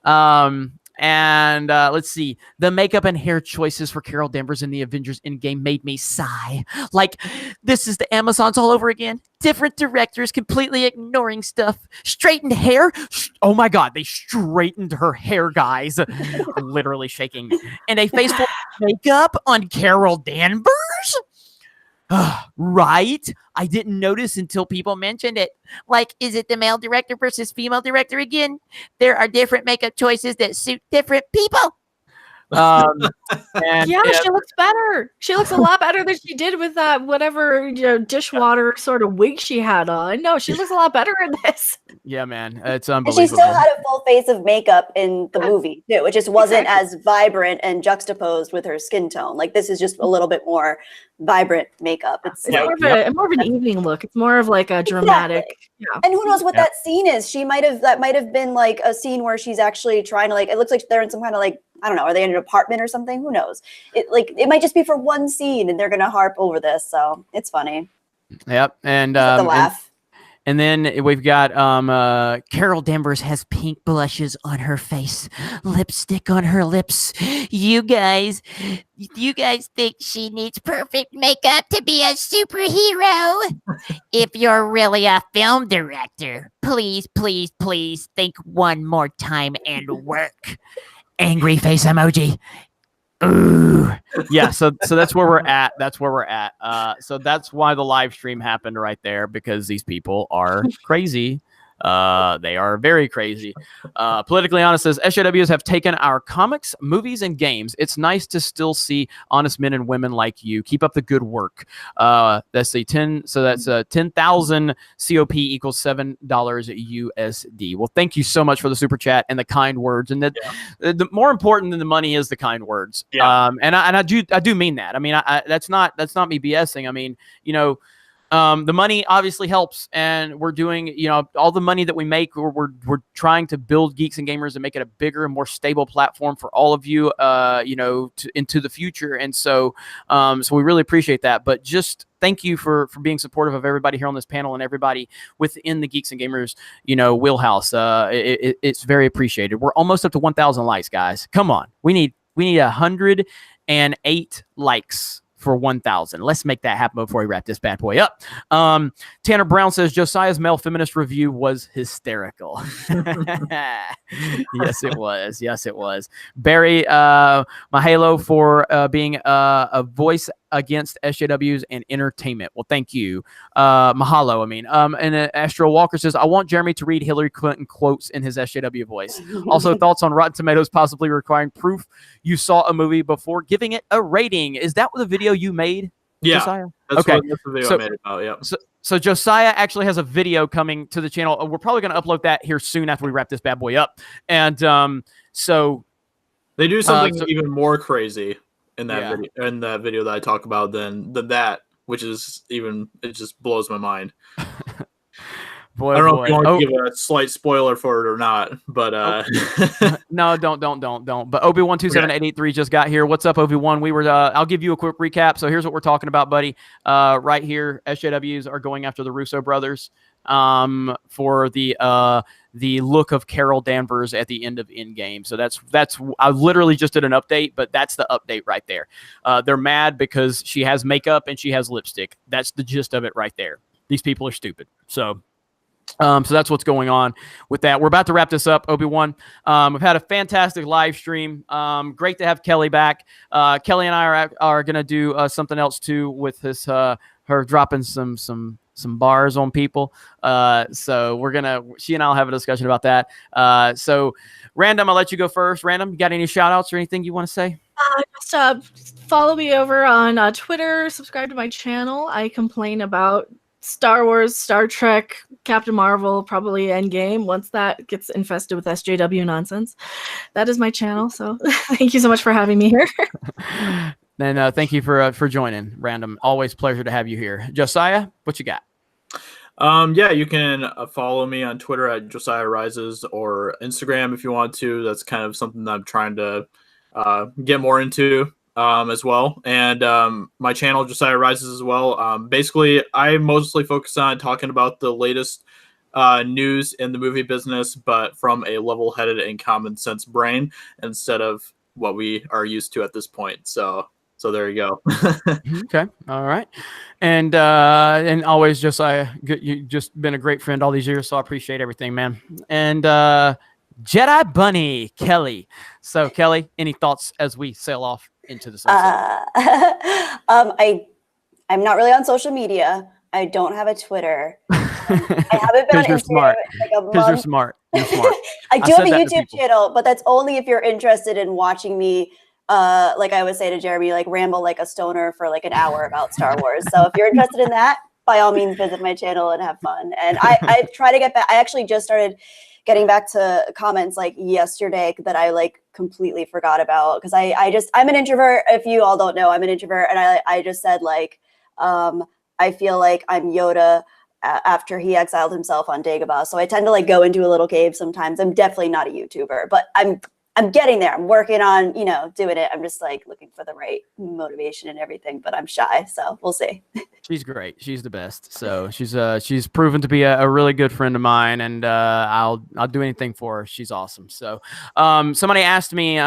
And let's see. The makeup and hair choices for Carol Danvers in the Avengers Endgame made me sigh. Like, this is the Amazons all over again. Different directors completely ignoring stuff. Straightened hair. Oh my God, they straightened her hair, guys. Literally shaking. And a face full of makeup on Carol Danvers? Right? I didn't notice until people mentioned it. Like, is it the male director versus female director again? There are different makeup choices that suit different people. She looks better. She looks a lot better than she did with that whatever dishwater sort of wig she had on. No, she looks a lot better in this. Yeah, man, it's unbelievable. And she still had a full face of makeup in the movie too. It just wasn't as vibrant and juxtaposed with her skin tone. Like, this is just a little bit more vibrant makeup. It's more of an evening look. It's more of like a dramatic. Yeah. And who knows what that scene is? That might have been like a scene where she's actually trying to, like, it looks like they're in some kind of, like, I don't know, are they in an apartment or something? Who knows? It might just be for one scene and they're gonna harp over this, so it's funny. Yep. And the laugh. And then we've got Carol Danvers has pink blushes on her face, lipstick on her lips. You guys think she needs perfect makeup to be a superhero? If you're really a film director, please think one more time and work. Angry face emoji. Ooh. Yeah, so that's where we're at. So that's why the live stream happened right there, because these people are crazy. They are very crazy. Politically Honest says SJWs have taken our comics, movies, and games. It's nice to still see honest men and women like you. Keep up the good work. That's a 10. So that's 10,000 COP equals $7 USD. Well, thank you so much for the super chat and the kind words. And the more important than the money is the kind words. Yeah. And I do mean that. I mean, that's not me BSing. I mean, the money obviously helps, and we're doing, all the money that we make, we're trying to build Geeks and Gamers and make it a bigger and more stable platform for all of you, into the future. And so we really appreciate that. But just thank you for being supportive of everybody here on this panel and everybody within the Geeks and Gamers, wheelhouse. It's very appreciated. We're almost up to 1,000 likes, guys. Come on, we need 108 likes for 1,000. Let's make that happen before we wrap this bad boy up. Tanner Brown says Josiah's male feminist review was hysterical. Yes, it was. Yes, it was. Barry Mahalo for being a voice against SJWs and entertainment. Well, thank you. Mahalo, and Astro Walker says, I want Jeremy to read Hillary Clinton quotes in his SJW voice. Also, thoughts on Rotten Tomatoes possibly requiring proof you saw a movie before giving it a rating. Is that what the video you made, Josiah? That's the video I made about, yeah. So Josiah actually has a video coming to the channel. We're probably going to upload that here soon after we wrap this bad boy up. And so they do something even more crazy in that video that I talk about than that, which is it just blows my mind. Boy, I don't know if you want to give a slight spoiler for it or not, but no, don't. But Obi127883 just got here. What's up, Obi-Wan? We were I'll give you a quick recap. So here's what we're talking about, buddy. Right here, SJWs are going after the Russo brothers for the look of Carol Danvers at the end of Endgame. So that's I literally just did an update, but that's the update right there. They're mad because she has makeup and she has lipstick. That's the gist of it right there. These people are stupid. So that's what's going on with that. We're about to wrap this up, Obi-Wan. We've had a fantastic live stream. Great to have Kelly back. Kelly and I are going to do something else too with this, her dropping some bars on people. So she and I'll have a discussion about that. So Random, I'll let you go first. Random, you got any shout outs or anything you want to say? Just follow me over on Twitter, subscribe to my channel. I complain about Star Wars, Star Trek, Captain Marvel, probably Endgame once that gets infested with SJW nonsense. That is my channel. So thank you so much for having me here. And thank you for joining, Random. Always pleasure to have you here. Josiah, what you got? You can follow me on Twitter at Josiah Rises or Instagram if you want to. That's kind of something that I'm trying to get more into as well. And my channel, Josiah Rises, as well. Basically, I mostly focus on talking about the latest news in the movie business, but from a level-headed and common sense brain instead of what we are used to at this point. So there you go. Okay. All right. And always, Josiah, you've just been a great friend all these years, so I appreciate everything, man. And Jedi Bunny, Kelly. So, Kelly, any thoughts as we sail off into the sunset? I'm not really on social media. I don't have a Twitter. I haven't been on Instagram in like a month. Because you're smart. You're smart. I do have a YouTube channel, but that's only if you're interested in watching me, like I would say to Jeremy, like ramble like a stoner for like an hour about Star Wars. So if you're interested in that, by all means, visit my channel and have fun. And I try to get back. I actually just started getting back to comments like yesterday that I like completely forgot about, because I'm an introvert. If you all don't know, I'm an introvert, and I just said like I feel like I'm Yoda after he exiled himself on Dagobah. So I tend to like go into a little cave sometimes. I'm definitely not a YouTuber, but I'm I'm getting there. I'm working on, doing it. I'm just like looking for the right motivation and everything, but I'm shy, so we'll see. She's great. She's the best. So she's proven to be a really good friend of mine, and I'll do anything for her. She's awesome. So somebody asked me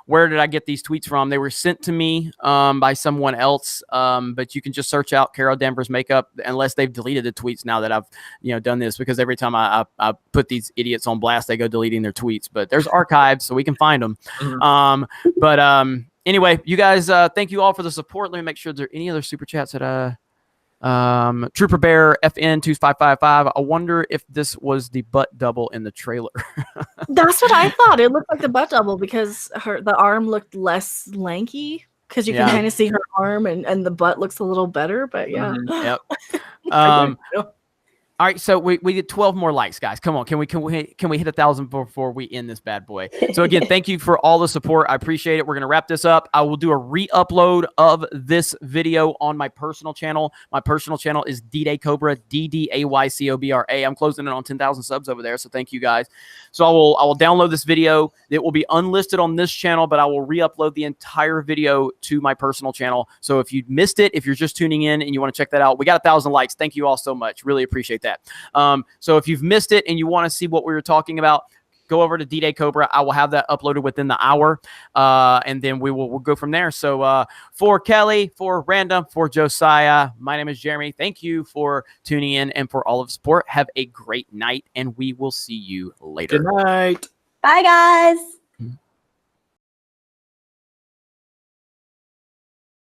where did I get these tweets from? They were sent to me by someone else, but you can just search out Carol Danvers makeup unless they've deleted the tweets now that I've done this, because every time I put these idiots on blast, they go deleting their tweets. But there's archives, so we can find them. Anyway, you guys, thank you all for the support. Let me make sure there are any other super chats that Trooper Bear FN 2555. I wonder if this was the butt double in the trailer. That's what I thought. It looked like the butt double because the arm looked less lanky, because you can kind of see her arm, and the butt looks a little better. But yeah. Yep. All right, so we did 12 more likes, guys. Come on, can we hit 1,000 before we end this bad boy? So again, thank you for all the support. I appreciate it. We're gonna wrap this up. I will do a re-upload of this video on my personal channel. My personal channel is D-Day Cobra, DDAYCOBRA. I'm closing in on 10,000 subs over there, so thank you guys. So I will download this video. It will be unlisted on this channel, but I will re-upload the entire video to my personal channel. So if you missed it, if you're just tuning in and you want to check that out, we got 1,000 likes. Thank you all so much. Really appreciate that. So if you've missed it and you want to see what we were talking about, go over to D-Day Cobra. I will have that uploaded within the hour, and then we'll go from there. So for Kelly, for Random, for Josiah, my name is Jeremy. Thank you for tuning in and for all of the support. Have a great night, and we will see you later. Good night. Bye, guys.